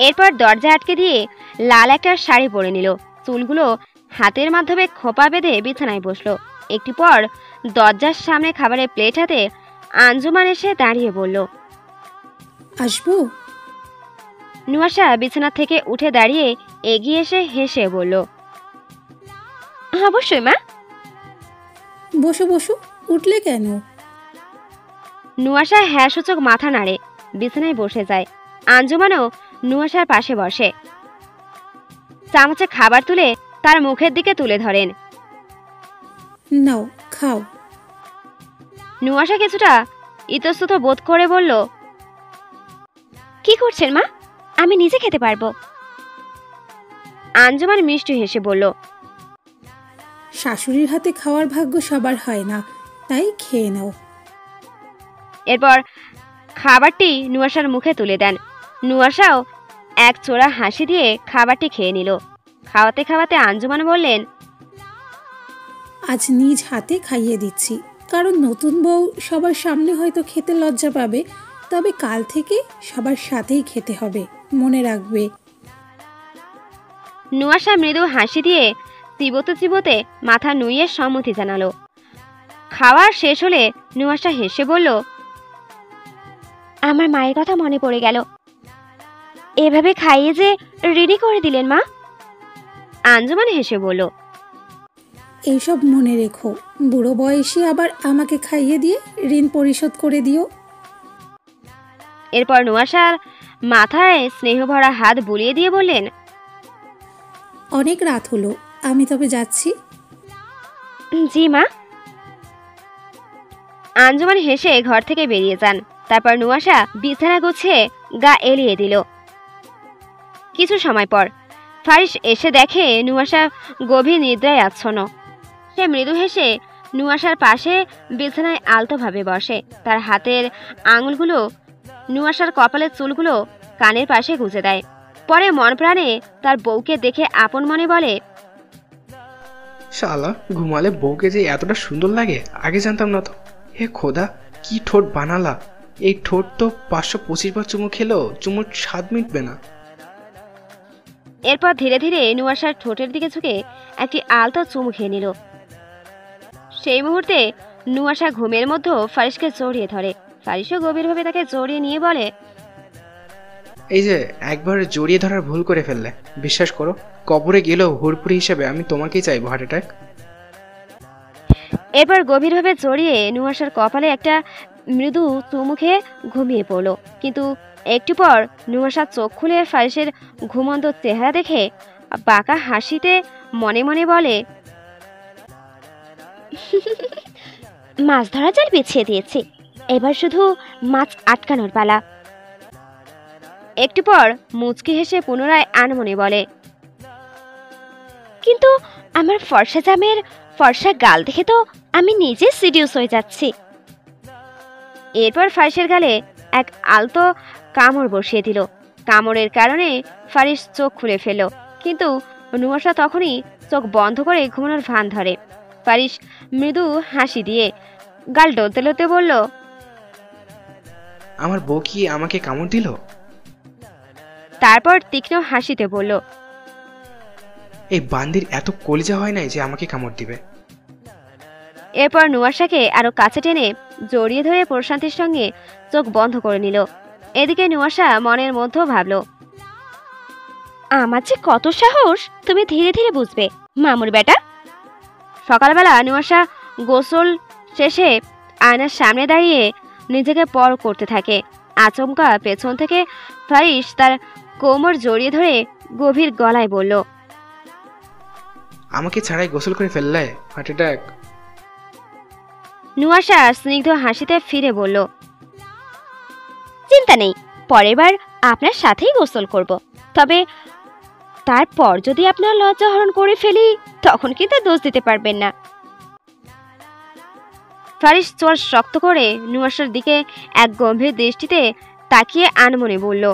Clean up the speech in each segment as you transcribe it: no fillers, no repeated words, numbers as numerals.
এরপর দরজা আটকে দিয়ে লাল একটা শাড়ি পরে নিল, চুলগুলো হাতের মাধ্যমে খোপা বেঁধে বিছানায় বসলো। একটু পর দরজার সামনে খাবারের প্লেট হাতে আঞ্জুমান এসে দাঁড়িয়ে বলল, আসবো? নুয়াশা বিছানা থেকে উঠে দাঁড়িয়ে এগিয়ে এসে হেসে বলল, অবশ্যই মা। বসো বসো, উঠলে কেন? নুয়াশা হ্যাঁ সূচক মাথা নাড়ে বিছানায় বসে যায়। আঞ্জুমানও নুয়াশার পাশে বসে, চামচে খাবার তুলে তার মুখের দিকে তুলে ধরেন। নাও খাও। নুয়াশা কিছুটা ইতস্তত বোধ করে বলল, কি করছেন মা, আমি নিজে খেতে পারবো। আঞ্জুমান মিষ্টি হেসে বলল, শাশুড়ির হাতে খাওয়ার ভাগ্য সবার হয় না, তাই খেয়ে নাও। এরপর খাবারটি নুয়াশার মুখে তুলে দেন। নুয়াশাও এক চোরা হাসি দিয়ে খাবারটি খেয়ে নিল। খাওয়াতে খাওয়াতে আঞ্জুমান বললেন, আজ নিজ হাতে খাইয়ে দিচ্ছি, কারণ নতুন বউ সবার সামনে হয়তো খেতে লজ্জা পাবে, তবে কাল থেকে সবার সাথেই খেতে হবে, মনে রাখবে। নুয়াশা মৃদু হাসি দিয়ে চিবোতে চিবোতে মাথা নুইয়ে সম্মতি জানালো। খাওয়ার শেষ হলে নুয়াশা হেসে বলল, আমার মায়ের কথা মনে পড়ে গেল, এভাবে খাইয়ে যে রেডি করে দিলেন মা। আঞ্জুমান হেসে বলল, এইসব মনে রেখো, বুড়ো বয়সে আবার আমাকে খাইয়ে দিয়ে ঋণ পরিশোধ করে দিও। এরপর নুয়াশার মাথায় স্নেহভরা হাত বুলিয়ে দিয়ে বললেন, অনেক রাত হলো, আমি তবে যাচ্ছি। জি মা। আঞ্জুমান হেসে ঘর থেকে বেরিয়ে যান। তারপর নুয়াশা বিছানা গুছিয়ে গা এলিয়ে দিল। কিছু সময় পর ফারিস এসে দেখে নুয়াশা গভীর নিদ্রায় আচ্ছন্ন। সে মৃদু হেসে নুয়াশার পাশে বিছানায় আলতোভাবে বসে। তার হাতের আঙুলগুলো নুয়াশার কপালের চুলগুলো কানের পাশে গুজে দেয়। পরে মন প্রাণে তার বউকে দেখে আপন মনে বলে, শালা, ঘুমালে বউকে যে এতটা সুন্দর লাগে আগে জানতাম না তো। হে খোদা, কি ঠোঁট বানালা! এই ঠোঁট তো 525 বার চুমু খেলেও চুমুর স্বাদ মিটবে না। এরপর ধীরে ধীরে নুয়াশার ঠোঁটের দিকে ঝুঁকে একটি আলতো চুমু খেয়ে নিল। সেই মুহূর্তে নুয়াশা ঘুমের মধ্যে ফারিসকে জড়িয়ে ধরে। ফারিসও গভীরভাবে তাকে জড়িয়ে নিয়ে বলে, এই যে একবার জড়িয়ে ধরার ভুল করে ফেললে, বিশ্বাস করো কবরে গেলেও হুড়পুরি হিসেবে আমি তোমাকেই চাইবো, হার্ট অ্যাটাক। এরপর গভীরভাবে জড়িয়ে নুয়াশার কপালে একটা মৃদু চুমু খেয়ে ঘুমিয়ে পড়ল। কিন্তু একটু পর নুয়াশা চোখ খুলে ফারিসের ঘুমন্ত চেহারা দেখে বাঁকা হাসিতে মনে মনে বলে, মাছ ধরা জাল বিছিয়ে দিয়েছি, এবার শুধু মাছ আটকানোর পালা। একটু পর মুচকি হেসে পুনরায় আনমনে বলে, কিন্তু আমার ফর্সা জামের ফর্সা গাল দেখে তো আমি নিজে সিডিউস হয়ে যাচ্ছি। এরপর ফারিসের গালে এক আলতো কামড় বসিয়ে দিল। কামড়ের কারণে ফারিস চোখ খুলে ফেলল, কিন্তু নুয়াশা তখনই চোখ বন্ধ করে ঘুমানোর ভান ধরে। ফারিস মৃদু হাসি দিয়ে গাল ডলতে ডলতে বলল, আমার বউ কি আমাকে কামড় দিল? তারপর তীক্ষ্ণ হাসিতে বলল, এই বান্দির এত কলিজা হয় নাই যে আমাকে কামড় দিবে। এরপর নুয়াশাকে আরো কাছে টেনে জড়িয়ে ধরে প্রশান্তির সঙ্গে চোখ বন্ধ করে নিল। এদিকে নুয়াশা মনের মধ্যেও ভাবল, আমার যে কত সাহস, তুমি ধীরে ধীরে বুঝবে মামুর বেটা। সকালবেলা নুয়াশা গোসল শেষে আয়নার সামনে দাঁড়িয়ে নিজেকে পর করতে থাকে। আচমকা পেছন থেকে ফারিস তার কোমর জড়িয়ে ধরে গভীর গলায় বলল, আমাকে ছাড়াই গোসল করে ফেললে, হার্ট অ্যাটাক। নুয়াশা স্নিগ্ধ হাসিতে ফিরে বলল, চিন্তা নেই, পরের বার আপনার সাথেই গোসল করব, তবে তারপর যদি আপনার লজ্জা হরণ করে ফেলি তখন কিন্তু দোষ দিতে পারবেন না। ফারিস চোয়াল শক্ত করে নুয়াশার দিকে এক গম্ভীর দৃষ্টিতে তাকিয়ে আনমনে বলল,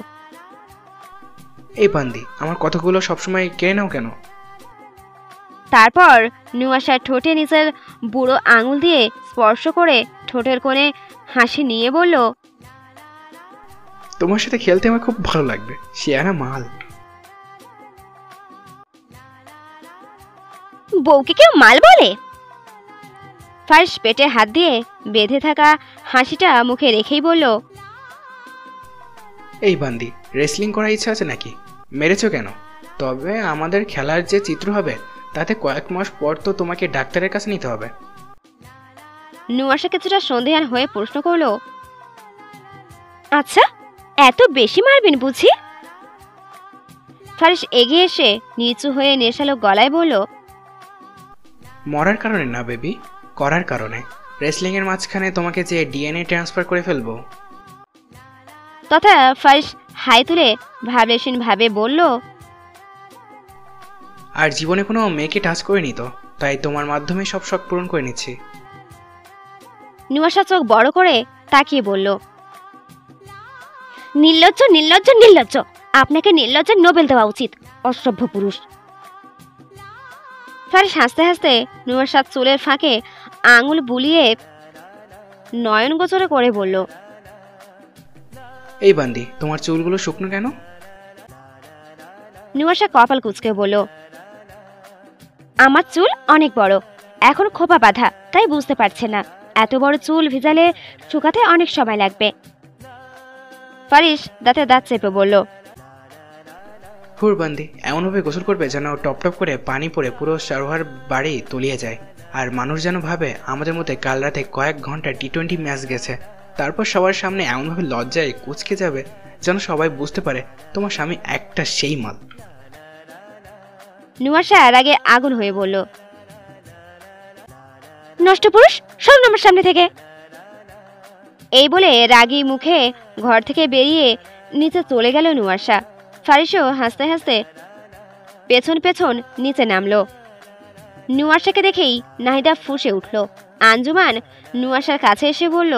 এই বান্দি আমার কথাগুলো সবসময় কেড়ে নাও কেন? তারপর নুয়াশার ঠোঁটে নিজের বুড়ো আঙুল দিয়ে স্পর্শ করে ঠোঁটের কোণে হাসি নিয়ে বলল, তোমার সাথে খেলতে আমার খুব ভালো লাগবে, শিয়ানা মাল। বউকে কেউ মাল বলে? ফারিস পেটে হাত দিয়ে বেঁধে থাকা হাসিটা মুখে রেখেই বলল, এই বান্দি, রেসলিং করার ইচ্ছা আছে নাকি? মেরেছো কেন? তবে আমাদের খেলার যে চিত্র হবে তাতে কয়েক মাস পর তো তোমাকে ডাক্তারের কাছে নিতে হবে। নুয়াশা কিছুটা সন্দেহান হয়ে প্রশ্ন করলো, আচ্ছা এত বেশি মারবেন বুঝি? ফারিস এগিয়ে এসে নিচু হয়ে নেশালো গলায় বলল, মরার কারণে না বেবি, করার কারণে। রেসলিং এর মাঝখানে তোমাকে যে ডিএনএ ট্রান্সফার করে ফেলবো। তথা ফারিস হাই তুলে ভাবলেশীন ভাবে বলল, আর জীবনে কোনো মেয়েকে টাচ করিনি তো, তাই তোমার মাধ্যমে সব শখ পূরণ করে নিচ্ছি। নুয়াশা চোখ বড় করে তাকিয়ে বলল, নির্লজ্জ নির্লজ্জ নির্লজ্জ, আপনাকে নির্লজ্জের নোবেল দেওয়া উচিত, অসভ্য পুরুষ। ফারিস হাসতে হাসতে নুয়াশার চুলের ফাঁকে আঙুল বুলিয়ে নয়ন গোচরে করে বলল, এই বান্দি, তোমার চুলগুলো শুকনো কেন? নুয়াশা কপাল কুঁচকে বলল, আমার চুল অনেক বড়, এখন খোপা বাঁধা, তাই বুঝতে পারছে না। এত বড় চুল ভিজালে শুকাতে অনেক সময় লাগবে। ফারিস দাঁতে দাঁত চেপে বলল, হুর বান্দি, এমনভাবে গোসল করবে যেন টপ টপ করে পানি পড়ে পুরো সারোয়ার বাড়ি তলিয়ে যায়, আর মানুষ যেন ভাবে আমাদের মধ্যে কাল রাতে কয়েক ঘন্টা টি20 ম্যাচ গেছে। তারপর সবার সামনে এমনভাবে লজ্জায় কুচকে যাবে যেন সবাই বুঝতে পারে তোমার স্বামী একটা সেই মাল। নুয়াশা রাগে আগুন হয়ে বলল, নষ্ট পুরুষ, সব আমার সামনে থেকে। এই বলে রাগী মুখে ঘর থেকে বেরিয়ে নিচে চলে গেল নুয়াশা। ফারিসও হাসতে হাসতে পেছন পেছন নিচে নামলো। নুয়াশাকে দেখেই নাহিদা ফুঁসে উঠল। আঞ্জুমান নুয়াশার কাছে এসে বলল,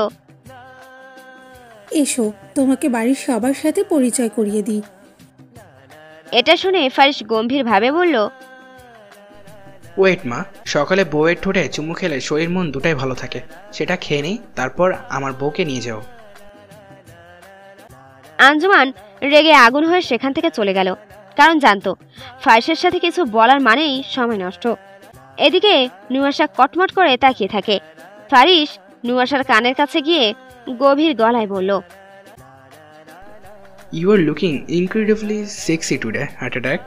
এসো, তোমাকে বাড়ির সবার সাথে পরিচয় করিয়ে দিই। এটা শুনে ফারিস গম্ভীরভাবে বলল, ওয়েট মা, সকালে বউয়ের ঠোঁটে চুমু খেলে শরীর মন দুটাই ভালো থাকে, সেটা খেয়ে নিই, তারপর আমার বউকে নিয়ে যাও। আঞ্জুমান রেগে আগুন হয়ে সেখান থেকে চলে গেল, কারণ জানতো ফারিসের সাথে কিছু বলার মানেই সময় নষ্ট। এদিকে নুয়াশা কটমট করে তাকিয়ে থাকে। ফারিস নুয়াশার কানের কাছে গিয়ে গভীর গলায় বলল, you are looking incredibly sexy today, heart attack.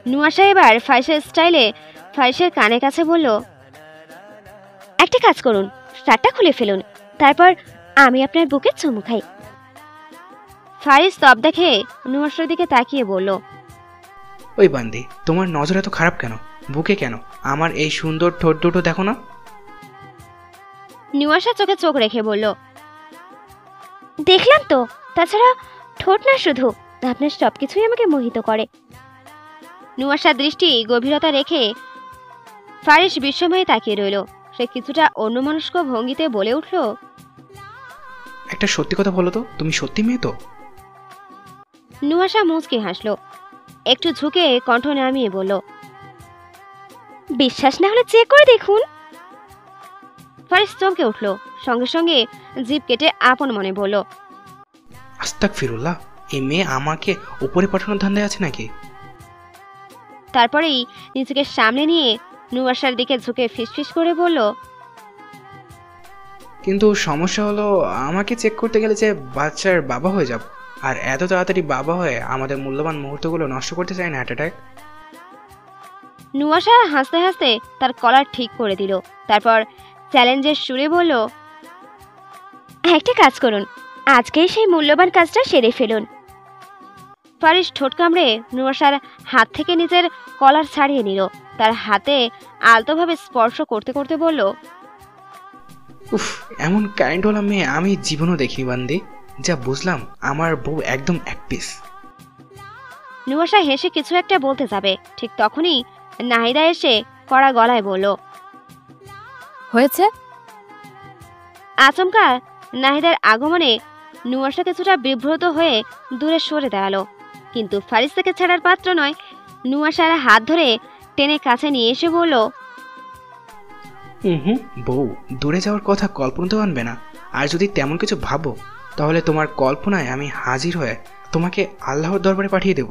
Nuasha এবার ফারিসের স্টাইলে ফারিসের কানের কাছে বলল, একটা কাজ করুন, শার্টটা খুলে ফেলুন, তারপর আমি আপনার বুকে চুমু খাই। ফারিস স্তব্ধ খেয়ে নুয়াশার দিকে তাকিয়ে বলল, ওই বান্দি, তোমার নজর এত খারাপ কেন? বুকে কেন? আমার এই সুন্দর ঠোঁট দুটো দেখো না। নুয়াশা চোখে চোখ রেখে বলল, দেখলাম তো, তাছাড়া ঠোঁট না শুধু, আপনার সবকিছুই আমাকে মোহিত করে। নুয়াশার দৃষ্টি গভীরতা রেখে ফারিস বিস্ময়ে তাকিয়ে রইল। সে কিছুটা অন্যমনস্ক ভঙ্গিতে বলে উঠল, একটা সত্যি কথা বলো তো, তুমি সত্যি মেয়ে তো? নুয়াশা মুচকে হাসল, একটু ঝুঁকে কণ্ঠ নামিয়ে বলল, বিশ্বাস না হলে চেক করে দেখুন। ফারিস চমকে উঠল, সঙ্গে সঙ্গে জিভ কেটে আপন মনে বলল, আস্তাগফিরুল্লাহ, এই মেয়ে আমাকে উপরে পাঠানোর ধান্দায় আছে নাকি? তারপরেই নিজেকে সামনে নিয়ে নুয়াশার দিকে ঝুঁকে ফিসফিস করে বলল, কিন্তু সমস্যা হলো, আমাকে চেক করতে গেলে যে বাচ্চার বাবা হয়ে যাব, আর এত তাড়াতাড়ি বাবা হয়ে আমাদের মূল্যবান মুহূর্তগুলো নষ্ট করতে চাই না, হার্ট অ্যাটাক। নুয়াশা হাসতে হাসতে তার কলার ঠিক করে দিল, তারপর চ্যালেঞ্জের সুরে বলল, একটা কাজ করুন, আজকেই সেই মূল্যবান কাজটা সেরে ফেলুন। ফারিস ঠোঁট কামড়ে নুয়াশার হাত থেকে নিজের কলার ছাড়িয়ে নিল, তার হাতে আলতোভাবে স্পর্শ করতে করতে বলল, উফ, এমন কাইন্ডওয়ালা মেয়ে আমি জীবনও দেখিনি বান্দি। যা বুঝলাম, আমার বউ একদম এক পিস। নুয়াশা হেসে কিছু একটা বলতে যাবে, ঠিক তখনই নাহিদা এসে কড়া গলায় বলল, হয়েছে? আচমকা নাহিদার আগমনে নুয়াশা কিছুটা বিব্রত হয়ে দূরে সরে দাঁড়ালো, কিন্তু ফারিস থেকে ছাড়ার পাত্র নয়। নুয়াশার হাত ধরে টেনে কাছে নিয়ে এসে বলল, বউ দূরে যাওয়ার কথা কল্পনাতেও আনবে না, আর যদি তেমন কিছু ভাবো তাহলে তোমার কল্পনায় আমি হাজির হয়ে তোমাকে আল্লাহর দরবারে পাঠিয়ে দেব।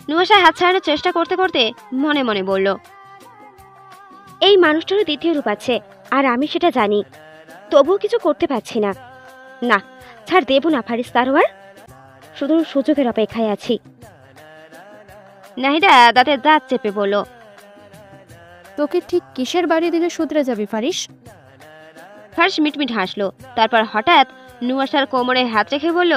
নুয়াশা হাত ছাড়ানোর চেষ্টা করতে করতে মনে মনে বলল, এই মানুষটারও দ্বিতীয় রূপ আছে, আর আমি সেটা জানি, তবুও কিছু করতে পারছি না। না, ছাড় দেব না ফারিস তারওয়ার, শুধু সুযোগের অপেক্ষায় আছি। নাহিদা দাঁতে দাঁত চেপে বলল, তোকে ঠিক কিসের বাড়ি দিলে শুধরে যাবি ফারিস? ফারিস মিটমিট হাসলো, তারপর হঠাৎ নুয়াশার কোমরে হাত রেখে বলল,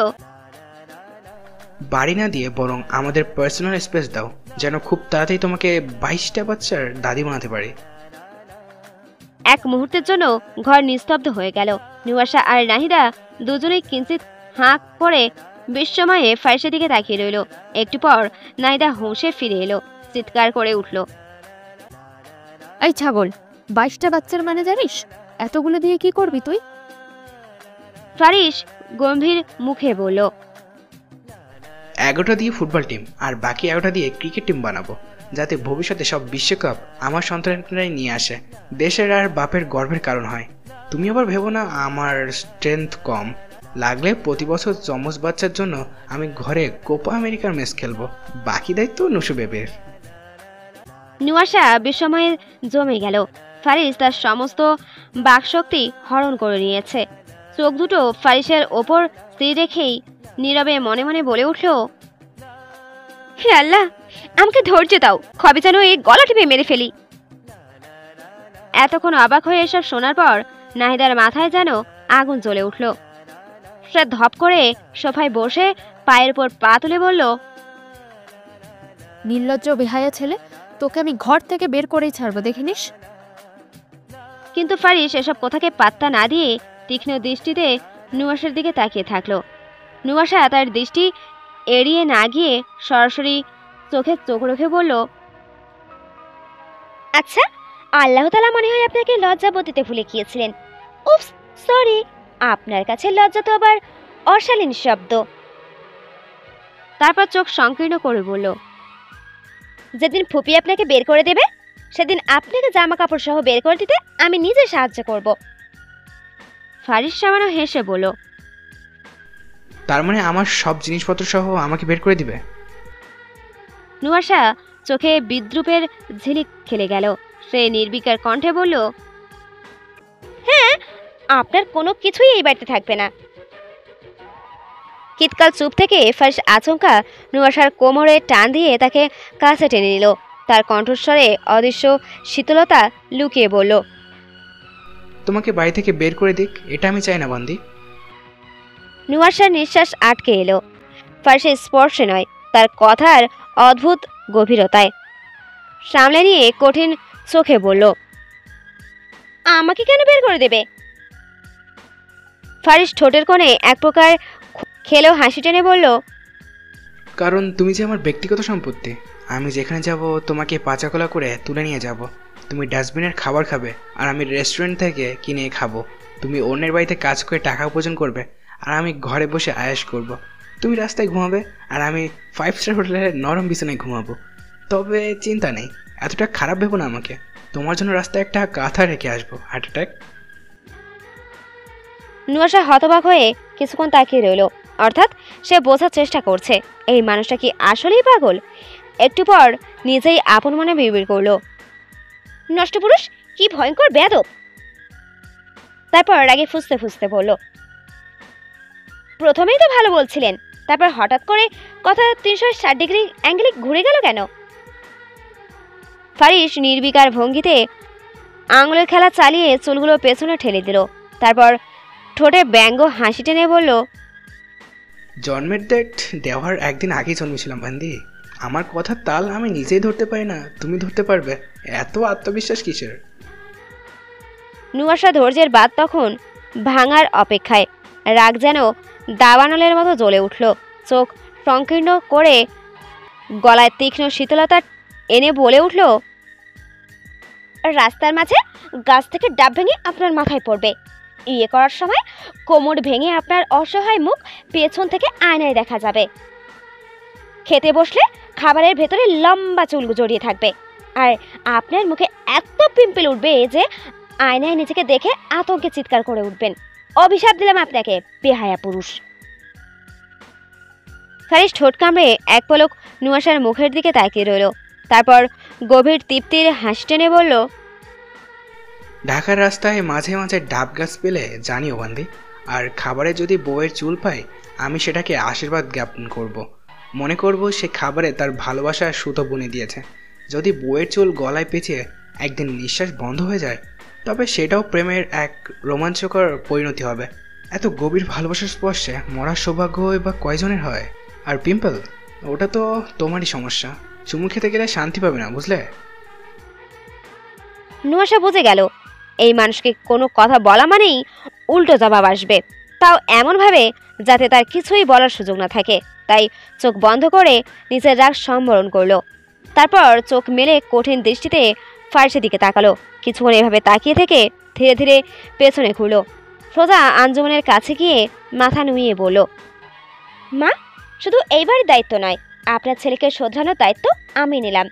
বাড়ি না দিয়ে বরং আমাদের পার্সোনাল স্পেস দাও, যেন খুব তাড়াতাড়ি তোমাকে 22টা বাচ্চার দাদি বানাতে পারি। এক মুহূর্তের জন্য ঘর নিস্তব্ধ হয়ে গেল। নুয়াশা আর নাহিদা দুজনেই কিঞ্চিত হাঁ করে বিস্ময়ে ফারিসের দিকে তাকিয়ে রইল। একটু পর নাহিদা হুঁশে ফিরে এলো, চিৎকার করে উঠল, এই ছাগল, 22টা বাচ্চার মানে জানিস? এতগুলো দিয়ে কি করবি তুই? ফারিস গম্ভীর মুখে বলল, 11টা দিয়ে ফুটবল টিম আর বাকি 11টা দিয়ে ক্রিকেট টিম বানাবো, যাতে ভবিষ্যতে সব বিশ্বকাপ আমার সন্তানরাই নিয়ে আসে, দেশের আর বাপের গর্বের কারণ হয়। তুমি আবার ভেবো না আমার স্ট্রেংথ কম, লাগলে প্রতি বছর যমজ বাচ্চার জন্য আমি ঘরে কোপা আমেরিকার ম্যাচ খেলবো, বাকি দায়িত্ব নুসু বেবের। নুয়াশা বিস্ময়ে জমে গেল। ফারিস তার সমস্ত বাকশক্তি হরণ করে নিয়েছে। চোখ দুটো ফারিসের ওপর স্থির রেখেই নীরবে মনে মনে বলে উঠল, হে আল্লাহ, আমাকে ধৈর্য দাও, কবে যেন এই গলা টিপে মেরে ফেলি। এতক্ষণ অবাক হয়ে এসব শোনার পর নাহিদার মাথায় যেন আগুন জ্বলে উঠল। সে ধপ করে সোফায় বসে পায়ের উপর পা তুলে বলল, নির্লজ্জ বেহায়া ছেলে, তোকে আমি ঘর থেকে বের করেই ছাড়বো, দেখিনিস? কিন্তু ফারিস এসব কথাকে পাত্তা না দিয়ে তীক্ষ্ণ দৃষ্টিতে নুয়াশার দিকে তাকিয়ে থাকলো। নুয়াশা তার দৃষ্টি এড়িয়ে না গিয়ে সরাসরি চোখে চোখ রেখে বলল, আচ্ছা, আল্লাহ তাআলা মনে হয় আপনাকে লজ্জাবতীতে ভুলে গিয়েছিলেন। উপস, সরি, আপনার কাছে লজ্জা তো আবার অশালীন শব্দ। তারপর চোখ সংকীর্ণ করে বলল, যেদিন ফুপি আপনাকে বের করে দেবে সেদিন আপনাকে জামা কাপড় সহ বের করে দিতে আমি নিজে সাহায্য করব। ফারিস সামান্য হেসে বলল, তার মানে আমার সব জিনিসপত্র সহ আমাকে বের করে দিবে? নুয়াশা চোখে বিদ্রুপের ঝিলিক খেলে গেল। সে নির্বিকার কণ্ঠে বলল, হ্যাঁ, আপনার কোনো কিছুই এই বাড়িতে থাকবে না। কিতকাল চুপ থেকে ফারিস আচমকা নুয়াশার কোমরে টান দিয়ে তাকে কাছে টেনে নিল। তার কণ্ঠস্বরে অদৃশ্য শীতলতা লুকিয়ে বলল, তোমাকে বাড়ি থেকে বের করে দিক, এটা আমি চাই না বান্দি। নুয়াশার নিঃশ্বাস আটকে এলো, ফারিসের স্পর্শে নয়, তার কথার অদ্ভুত গভীরতায়। সামলে নিয়ে কঠিন চোখে বলল, আমাকে কেন বের করে দেবে? ফারিস ঠোঁটের কোণে এক প্রকার খেলেও হাসি টেনে বলল, কারণ তুমি যে আমার ব্যক্তিগত সম্পত্তি, আমি যেখানে যাব তোমাকে পাচাকলা করে তুলে নিয়ে যাব। তুমি ডাস্টবিনের খাবার খাবে আর আমি রেস্টুরেন্ট থেকে কিনে খাবো। তুমি অন্যের বাড়িতে কাজ করে টাকা উপার্জন করবে আর আমি ঘরে বসে আয়েশ করব। তুমি রাস্তায় ঘুমাবে আর আমি 5 স্টার হোটেলের নরম বিছানায় ঘুমাবো। তবে চিন্তা নেই, এতটা খারাপ ভেবো না আমাকে। তোমার জন্য রাস্তায় একটা কাঁথা রেখে আসবো, হার্ট অ্যাটাক। নুয়াশা হতবাক হয়ে কিছুক্ষণ তাকিয়ে রইল, অর্থাৎ সে বোঝার চেষ্টা করছে এই মানুষটা কি আসলেই পাগল। একটু পর নিজেই আপন মনে বিড়বিড় করল, নষ্ট পুরুষ, কি ভয়ঙ্কর বেয়াদব। তারপর রাগে ফুঁসতে ফুঁসতে বলল, প্রথমেই তো ভালো বলছিলেন, তারপর হঠাৎ করে কথা 360 ডিগ্রি অ্যাঙ্গেলে ঘুরে গেল কেন? ফারিস নির্বিকার ভঙ্গিতে আঙুলের খেলা চালিয়ে চুলগুলো পেছনে ঠেলে দিল। তারপর ঠোঁটে ব্যঙ্গ হাসি টেনে বলল, জন্মের ডেট দেওয়ার একদিন আগেই জন্মেছিলাম বান্দি। আমার কথার তাল আমি নিজেই ধরতে পারি না, তুমি ধরতে পারবে? এত আত্মবিশ্বাস কিসের? নুয়াশা ধৈর্যের বাদ তখন ভাঙার অপেক্ষায়। রাগ যেন দাবানলের মতো জ্বলে উঠল। চোখ সংকীর্ণ করে গলায় তীক্ষ্ণ শীতলতা এনে বলে উঠল, রাস্তার মাঝে গাছ থেকে ডাব ভেঙে আপনার মাথায় পড়বে। ইয়ে করার সময় কোমর ভেঙে আপনার অসহায় মুখ পেছন থেকে আয়নায় দেখা যাবে। খেতে বসলে খাবারের ভেতরে লম্বা চুল জড়িয়ে থাকবে, আর আপনার মুখে এত পিম্পল উঠবে যে আয়নায় নিজেকে দেখে আতঙ্কে চিৎকার করে উঠবেন। অভিশাপ দিলাম আপনাকে, বেহায়া পুরুষ। ফারিস ঠোঁট কামড়ে এক পলক নুয়াশার মুখের দিকে তাকিয়ে রইল, তারপর গভীর তৃপ্তির হাসি টেনে বলল, ঢাকার রাস্তায় মাঝে মাঝে ডাব গাছ পেলে জানিও বান্দি, আর খাবারে যদি বউয়ের চুল পাই আমি সেটাকে আশীর্বাদ জ্ঞাপন করব। মনে করব সে খাবারে তার ভালোবাসার সুতো বুনে দিয়েছে। যদি বউয়ের চুল গলায় পেঁচিয়ে একদিন নিঃশ্বাস বন্ধ হয়ে যায়, তবে সেটাও প্রেমের এক রোমাঞ্চকর পরিণতি হবে। এত গভীর ভালোবাসার স্পর্শে মরার সৌভাগ্য বা কয়জনের হয়? আর পিম্পল, ওটা তো তোমারই সমস্যা, চুমু খেতে গেলে শান্তি পাবে না, বুঝলে? নুয়াশা বুঝে গেল এই মানুষকে কোনো কথা বলা মানেই উল্টো জবাব আসবে, তাও এমনভাবে যাতে তার কিছুই বলার সুযোগ না থাকে। তাই চোখ বন্ধ করে নিজের রাগ সম্বরণ করলো, তারপর চোখ মেলে কঠিন দৃষ্টিতে ফারিসের দিকে তাকালো। কিছুক্ষণ এভাবে তাকিয়ে থেকে ধীরে ধীরে পেছনে ঘুরলো, সোজা আঞ্জুমানের কাছে গিয়ে মাথা নুইয়ে বলল, মা, শুধু এইবার দায়িত্ব নয়, আপনার ছেলেকে শোধরানোর দায়িত্ব আমি নিলাম,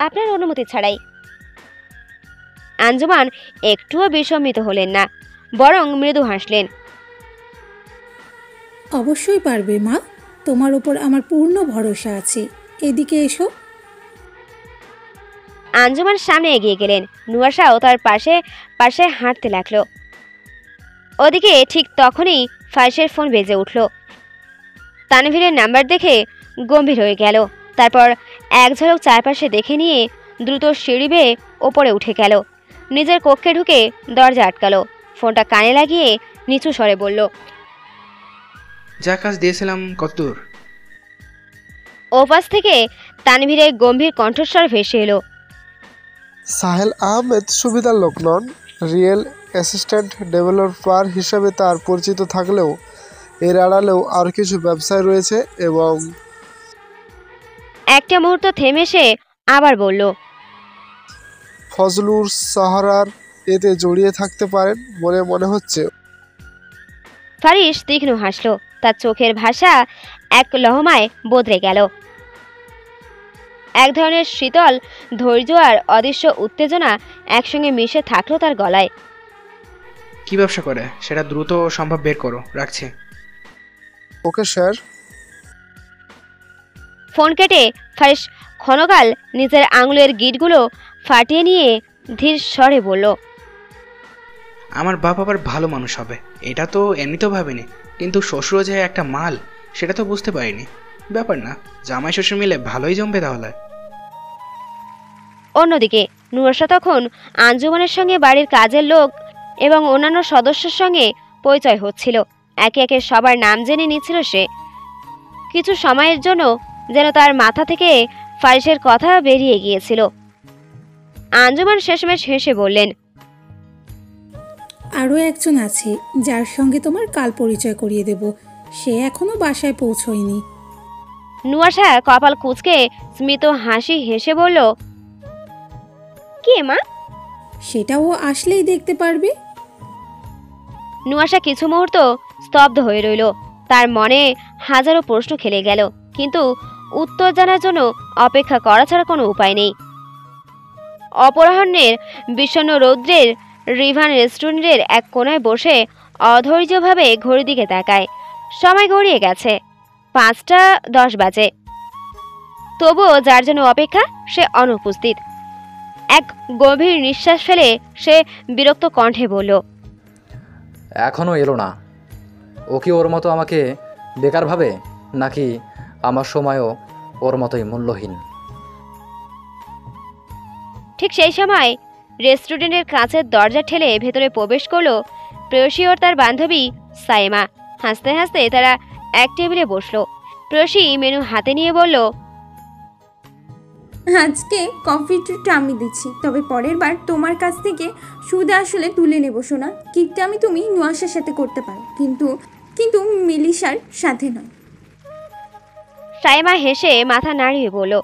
আপনার অনুমতি ছাড়াই। আঞ্জুমান একটুও বিস্মিত হলেন না, বরং মৃদু হাসলেন। অবশ্যই পারবে মা, তোমার উপর আমার পূর্ণ ভরসা আছে। এদিকে এসো। আঞ্জুমান সামনে এগিয়ে গেলেন, নুয়াশাও তার পাশে পাশে হাঁটতে লাগলো। ওদিকে ঠিক তখনই ফারিসের ফোন বেজে উঠল। তানভীরের নাম্বার দেখে গম্ভীর হয়ে গেল, তারপর এক ঝলক চারপাশে দেখে নিয়ে দ্রুত সিঁড়ি বেয়ে ওপরে উঠে গেল। নিজের কক্ষে ঢুকে দরজা আটকালো, ফোনটা কানে লাগিয়ে নিচু স্বরে বলল, যা কাজ দিয়েছিলাম কতদূর? ওপাশ থেকে তানভীরের গম্ভীর কণ্ঠস্বর ভেসে এলো, সাহেল আহমেদ সুবিধার লোক নন। রিয়েল অ্যাসিস্ট্যান্ট ডেভেলপার হিসাবে তার পরিচিত থাকলেও এর আড়ালেও আরও কিছু ব্যবসায় রয়েছে। এবং একটা মুহূর্ত থেমে সে আবার বলল, ফজলুর সাহারার এতে জড়িয়ে থাকতে পারেন বলে মনে হচ্ছে। ফারিস তীক্ষ্ণ হাসল, তার চোখের ভাষা এক লহমায় বদলে গেল। এক ধরনের শীতল ধৈর্য আর অদৃশ্য উত্তেজনা একসঙ্গে মিশে থাকলো তার গলায়। কি ব্যবসা করে সেটা দ্রুত সম্ভব বের করো, রাখছি। Okay sir. ফোন কেটে ফারিস ক্ষণকাল নিজের আঙুলের গিঁটগুলো ফাটিয়ে নিয়ে ধীর স্বরে বলল, আমার বাপ আবার ভালো মানুষ হবে এটা তো এমনিতেও ভাবিনি, কিন্তু শ্বশুরও যে একটা মাল সেটা তো বুঝতে পারিনি। ব্যাপার না, জামাই শ্বশুর মিলে ভালোই জমবে তাহলে। অন্যদিকে নুয়াশা তখন আঞ্জুমানের সঙ্গে বাড়ির কাজের লোক এবং অন্যান্য সদস্যের সঙ্গে পরিচয় হচ্ছিল। একে একে সবার নাম জেনে নিচ্ছিল সে। কিছু সময়ের জন্য যেন তার মাথা থেকে ফারিসের কথা বেরিয়ে গিয়েছিল। আঞ্জুমান শেষমেশ হেসে বললেন, আরও একজন আছে যার সঙ্গে তোমার কাল পরিচয় করিয়ে দেব, সে এখনো বাসায় পৌঁছয়নি। নুয়াশা কপাল কুঁচকে স্মিত হাসি হেসে বলল, কে মা? সেটা ও আসলেই দেখতে পারবে। নুয়াশা কিছু মুহূর্ত স্তব্ধ হয়ে রইল, তার মনে হাজারো প্রশ্ন খেলে গেল, কিন্তু উত্তর জানার জন্য অপেক্ষা করা ছাড়া কোনো উপায় নেই। অপরাহ্নের বিষণ্ণ রৌদ্রের রিভান রেস্টুরেন্টের এক কোণায় বসে অধৈর্যভাবে ঘড়ির দিকে তাকায়। সময় গড়িয়ে গেছে, 5:10 বাজে। তবুও যার জন্য অপেক্ষা সে অনুপস্থিত। এক গভীর নিঃশ্বাস ফেলে সে বিরক্ত কণ্ঠে বলল, এখনও এলো না। ও কি ওর মতো আমাকে বেকার ভাবে, নাকি আমার সময়ও ওর মতোই মূল্যহীন? ঠিক সেই সময় রেস্টুরেন্টের কাঁচের দরজা ঠেলে ভেতরে প্রবেশ করলো প্রেয়সী ও তার বান্ধবী সাইমা। হাসতে হাসতে তারা এক টেবিলে বসলো। প্রেয়সী মেনু হাতে নিয়ে বলল, আজকে কফি ট্রিটটা আমি দিচ্ছি, তবে পরের বার তোমার কাছ থেকে সুদে আসলে তুলে নেবো সোনা। কেকটা তুমি নুয়াশার সাথে করতে পারো, কিন্তু কিন্তু মিলিশার সাথে নয়। সাইমা হেসে মাথা নাড়িয়ে বলল,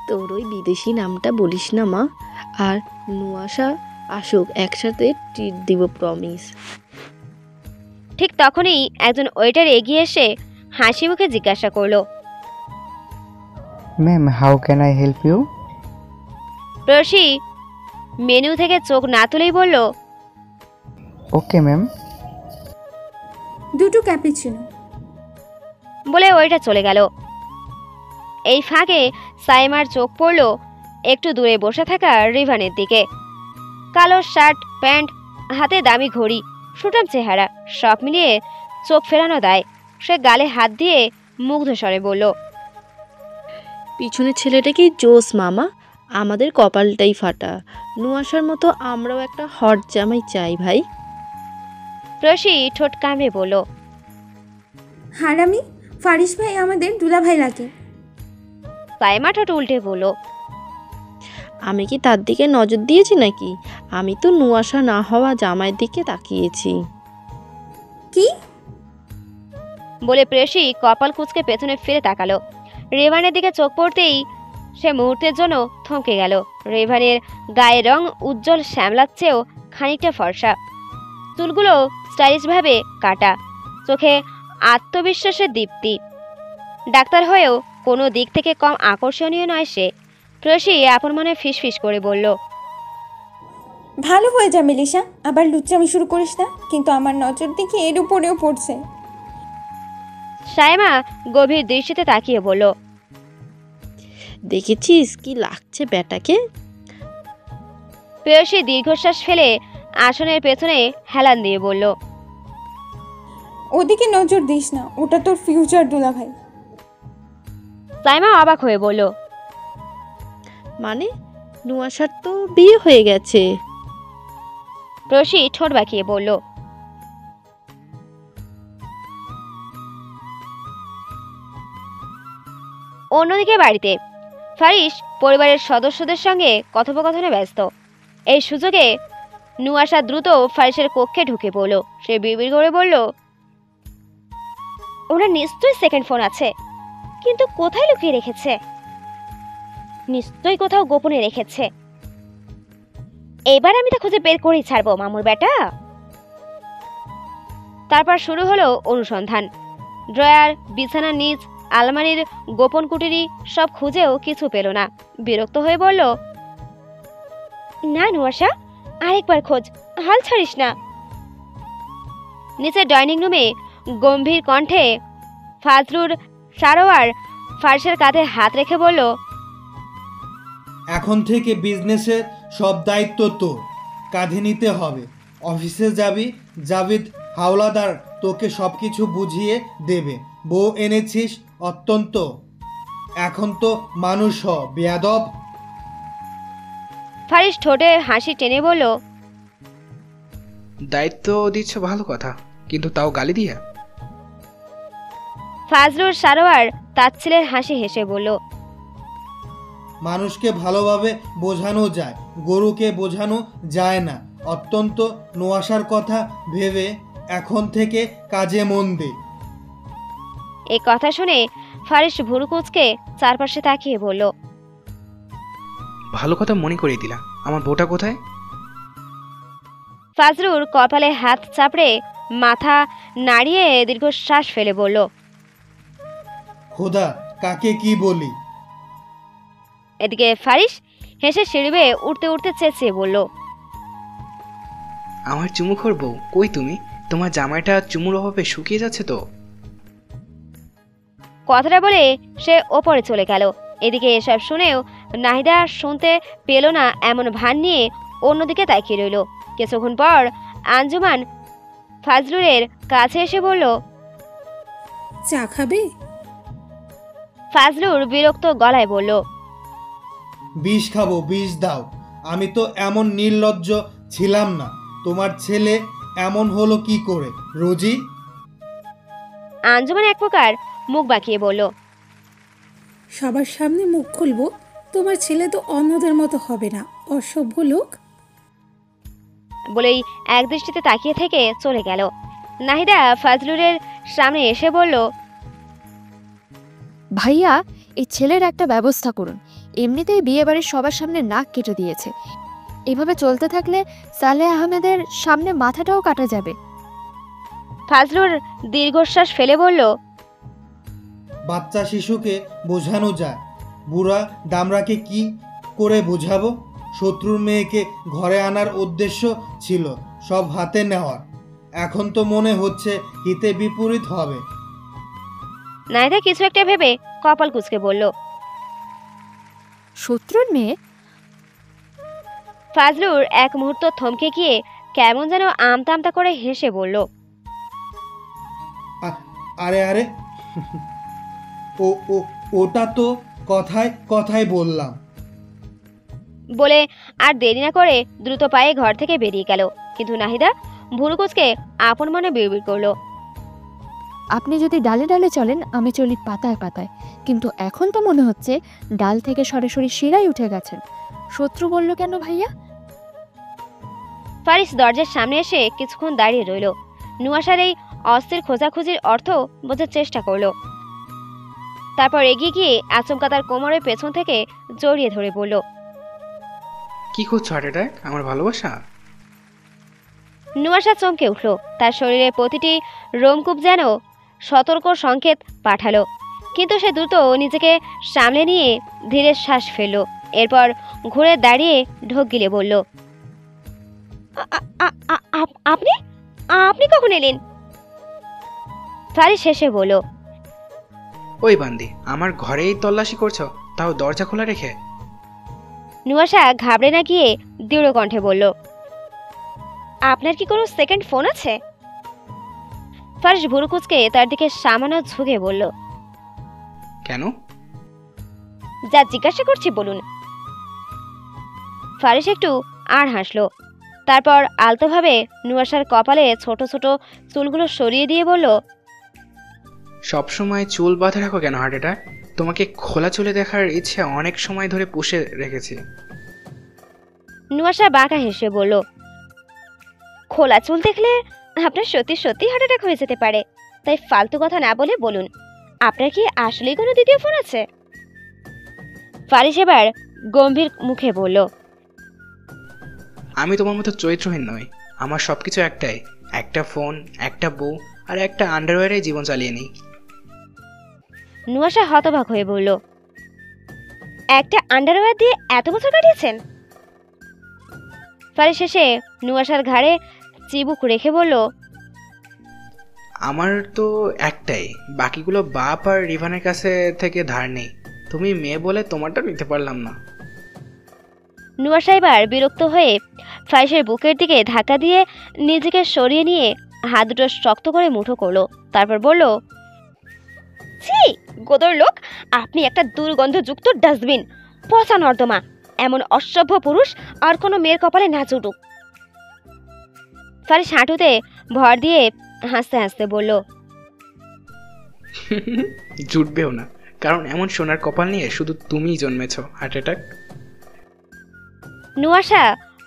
তোর ওই বিদেশি নামটা বলিস না মা। আর নুয়াশা আসুক, একসাথে ট্রিট দিব, প্রমিস। ঠিক তখনই একজন ওয়েটার এগিয়ে এসে হাসি মুখে জিজ্ঞাসা করলো, ma'am, how can I help you? Preyoshi menu থেকে চোখ না তুলেই বলল, ওকে ম্যাম। দুটো ক্যাপুচিনো। বলে ওইটা চলে গেল। এই ফাঁকে সাইমার চোখ পড়ল একটু দূরে বসে থাকা রিভানের দিকে। কালো শার্ট প্যান্ট, হাতে দামি ঘড়ি, সুঠাম চেহারা, সব মিলিয়ে চোখ ফেরানো দায়। সে গালে হাত দিয়ে মুগ্ধ স্বরে বলল, পিছনের ছেলেটা কি জোস মামা, আমাদের কপালটাই ফাটা। নুয়াশার মতো আমরাও একটা হট জামাই চাই ভাই। প্রসি ঠোঁট কামড়ে বলল, হারামি, ফারিস ভাই আমাদের দুলাভাই লাগে। সাইমা ঠোঁট উল্টে বলল, আমি কি তার দিকে নজর দিয়েছি নাকি? আমি তো নুয়াশা না হওয়া জামাইয়ের দিকে তাকিয়েছি। কি? বলে প্রেসি কপাল কুঁচকে পেছনে ফিরে তাকালো। রেভানের দিকে চোখ পড়তেই সে মুহূর্তের জন্য থমকে গেল। রেভানের গায়ের রং উজ্জ্বল শ্যামলার চেয়েও খানিকটা ফর্সা, চুলগুলো স্টাইলিশভাবে কাটা, চোখে আত্মবিশ্বাসের দীপ্তি। ডাক্তার হয়েও কোনো দিক থেকে কম আকর্ষণীয় নয় সে। প্রসি আপন মনে ফিসফিস করে বলল, ভালো হয়ে যা মেলিসা, আবার লুচ্চামি শুরু করিস না, কিন্তু আমার নজর দেখি এর উপরেও পড়ছে। সাইমা গভীর দৃষ্টিতে তাকিয়ে বলল, দেখেছিস কি লাগছে ব্যাটাকে? প্রেয়সী দীর্ঘশ্বাস ফেলে আসনের পেছনে হেলান দিয়ে বলল, ওদিকে নজর দিস না, ওটা তোর ফিউচার দুলাভাই। সাইমা অবাক হয়ে বলল, মানে নুয়াশার তো বিয়ে হয়ে গেছে। প্রসি ঠোঁট বাঁকিয়ে বলল, অন্যদিকে বাড়িতে ফারিস পরিবারের সদস্যদের সঙ্গে কথোপকথনে ব্যস্ত। এই সুযোগে নুয়াশা দ্রুত ফারিসের কক্ষে ঢুকে পড়ল। সে বিড়বিড় করে বলল, ওনার নিশ্চয়ই সেকেন্ড ফোন আছে, কিন্তু কোথায় লুকিয়ে রেখেছে? নিশ্চয়ই কোথাও গোপনে রেখেছে। এবার আমি তা খুঁজে বের করেই ছাড়বো মামুর বেটা। তারপর শুরু হলো অনুসন্ধান। ড্রয়ার, বিছানার নিচ, আলমারির গোপন কুটিরি সব খুঁজেও কিছু পেল না। বিরক্ত হয়ে বলল, না নুয়াশা, আরেকবার খোঁজ, হাল ছাড়িস না। নিচে ডাইনিং রুমে গম্ভীর কণ্ঠে ফাজলুর সারোয়ার ফারিসের কাঁধে হাত রেখে বলল, এখন থেকে বিজনেসের সব দায়িত্ব তোর কাঁধে নিতে হবে। অফিসে যাবি, জাভিদ হাওলাদার তোকে সব কিছু বুঝিয়ে দেবে। বউ এনেছিস অত্যন্ত, এখন তো মানুষ হ বেয়াদব। ফারিস ঠোঁটে হাসি টেনে বলল, দায়িত্ব দিচ্ছ ভালো কথা, কিন্তু তাও গালি দিয়ে। ফাজলুর সারোয়ার তাচ্ছিলের হাসি হেসে বলল, মানুষকে ভালোভাবে বোঝানো যায়, গরুকে বোঝানো যায় না। অত্যন্ত নোয়াশার কথা ভেবে এখন থেকে কাজে মন দে। এই কথা শুনে ফারিস ভুরু কুঁচকে চারপাশে তাকিয়ে বলল, ভালো কথা মনে করিয়ে দিলা, আমার বউটা কোথায়? ফাজলুর কপালে হাত চাপড়ে মাথা নাড়িয়ে দীর্ঘশ্বাস ফেলে বলল, খোদা, কাকে কি বলি। এদিকে ফারিস হেসে সিঁড়ি বেয়ে উঠতে উঠতে চেঁচিয়ে বলল, আমার চুমুখোর বউ কই তুমি? তোমার জামাইটা চুমুর অভাবে শুকিয়ে যাচ্ছে তো। কথাটা বলে সে ওপরে চলে গেল। এদিকে এসব শুনেও নাহিদা শুনতে পেল না এমন ভান নিয়ে অন্যদিকে তাকিয়ে রইল। কিছুক্ষণ পর আঞ্জুমান ফাজলুরের কাছে এসে বলল, চা খাবে? ফাজলুর বিরক্ত গলায় বলল, বিষ খাবো, বিষ দাও। আমি তো এমন নির্লজ্জ ছিলাম না। তোমার ছেলে এমন হলো কি করে রোজি? আঞ্জুমান এক প্রকার মুখ বাঁকিয়ে বলল, সবার সামনে মুখ খুলবো? তোমার ছেলে তো অন্যদের মতো হবে না, অসভ্য লোক। বলেই এক দৃষ্টিতে তাকিয়ে থেকে চলে গেল। নাহিদা ফাজলুরের সামনে এসে বলল, ভাইয়া, এই ছেলের একটা ব্যবস্থা করুন। এমনিতেই বিয়ে বাড়ির সবার সামনে নাক কেটে দিয়েছে, এভাবে চলতে থাকলে সালেহ আহমেদের সামনে মাথাটাও কাটা যাবে। ফাজলুর দীর্ঘশ্বাস ফেলে বলল, বাচ্চা শিশুকে বোঝানো যায়, বুড়া দামরাকে কি করে বোঝাবো? শত্রুর মেয়েকে ঘরে আনার উদ্দেশ্য ছিল সব হাতে নেওয়ার। এখন তো মনে হচ্ছে হিতে বিপরীত হবে। নাহিদা কিছু একটা ভেবে কপাল কুঁচকে বলল। শত্রুর মেয়ে? ফাজলুর এক মুহূর্ত থমকে গিয়ে কেমন যেন আমতা আমতা করে হেসে বলল, আরে আরে ও ও ওটা তো কথায় কথায় বললাম। বলে আর দেরি না করে দ্রুত পায়ে ঘর থেকে বেরিয়ে গেল। কিন্তু নাহিদা ভুরু কুঁচকে আপন মনে বিড়বিড় করলো, আপনি যদি ডালে ডালে চলেন আমি চলি পাতায় পাতায়, কিন্তু এখন তো মনে হচ্ছে ডাল থেকে সরাসরি শিরায় উঠে গেছেন। শত্রু বলল কেন ভাইয়া? ফারিস দরজার সামনে এসে কিছুক্ষণ দাঁড়িয়ে রইল। নুয়াশার এই অস্থির খোঁজাখুঁজির অর্থ বোঝার চেষ্টা করলো। তারপর এগিয়ে গিয়ে আচমকা তার কোমরের পেছন থেকে জড়িয়ে ধরে বলল, কি করছো হার্ট অ্যাটাক? আমার ভালোবাসা? নুয়াশা চমকে উঠল। তার শরীরের প্রতিটি রোমকূপ যেন সতর্ক সংকেত পাঠালো। কিন্তু সে দ্রুত নিজেকে সামলে নিয়ে ধীরে শ্বাস ফেলল। এরপর ঘুরে দাঁড়িয়ে ঢোক গিলে বলল, আপনি আপনি কখন এলেন? ফারিস শেষে বলল, ওই বান্দি, আমার ঘরেই তল্লাশি করছো, তাও দরজা খোলা রেখে? নুয়াশা ঘাবড়ে না গিয়ে দৃঢ় কণ্ঠে বলল, আপনার কি কোনো সেকেন্ড ফোন আছে? ফারিস ভুরু কুঁচকে তার দিকে সামান্য ঝুঁকে বলল, কেন? যা জিজ্ঞাসা করছি বলুন। ফারিস একটু আর হাসলো। তারপর আলতোভাবে নুয়াশার কপালে ছোট ছোট চুলগুলো সরিয়ে দিয়ে বলল, সবসময় চুল বাঁধা রাখো কেন হার্ট অ্যাটাক? তোমাকে খোলা চুলে দেখার ইচ্ছে অনেক সময় ধরে পুষে রেখেছি। নুয়াশা বাঁকা হেসে বলল, খোলা চুল দেখলে আপনার সত্যি সত্যি হার্ট অ্যাটাক হয়ে যেতে পারে। তাই ফালতু কথা না বলে বলুন, আপনার কি আসলেই কোনো দ্বিতীয় ফোন আছে? ফারিস এবার গম্ভীর মুখে বলল, আমি তোমার মতো চরিত্রহীন নই। আমার সবকিছু একটাই, একটা ফোন, একটা বউ আর একটা আন্ডারওয়্যারে জীবন চালিয়ে নিই। নুয়াশা হতবাক হয়ে বলল, একটা আন্ডারওয়্যার দিয়ে এত বছর কাটিয়েছেন? ফারিস শেষে নুয়াশার ঘাড়ে চিবুক রেখে বলল, আমার তো একটাই, বাকিগুলো বাপ আর রিভানের কাছে থেকে ধার নেই। তুমি মেয়ে বলে তোমারটা নিতে পারলাম না। নুয়াশা এবার বিরক্ত হয়ে ফারিসের বুকের দিকে ধাক্কা দিয়ে নিজেকে সরিয়ে নিয়ে হাত দুটো শক্ত করে মুঠো করলো। তারপর বলল, ছি গোদর লোক, আপনি একটা দুর্গন্ধযুক্ত ডাস্টবিন, পচা নর্দমা। এমন অসভ্য পুরুষ আর কোনো মেয়ের কপালে না জুটুক। ফারিস হাঁটুতে ভর দিয়ে হাসতে হাসতে বলল, জুটবেও না, কারণ এমন সোনার কপাল নিয়ে শুধু তুমিই জন্মেছ হার্ট অ্যাটাক। নুয়াশা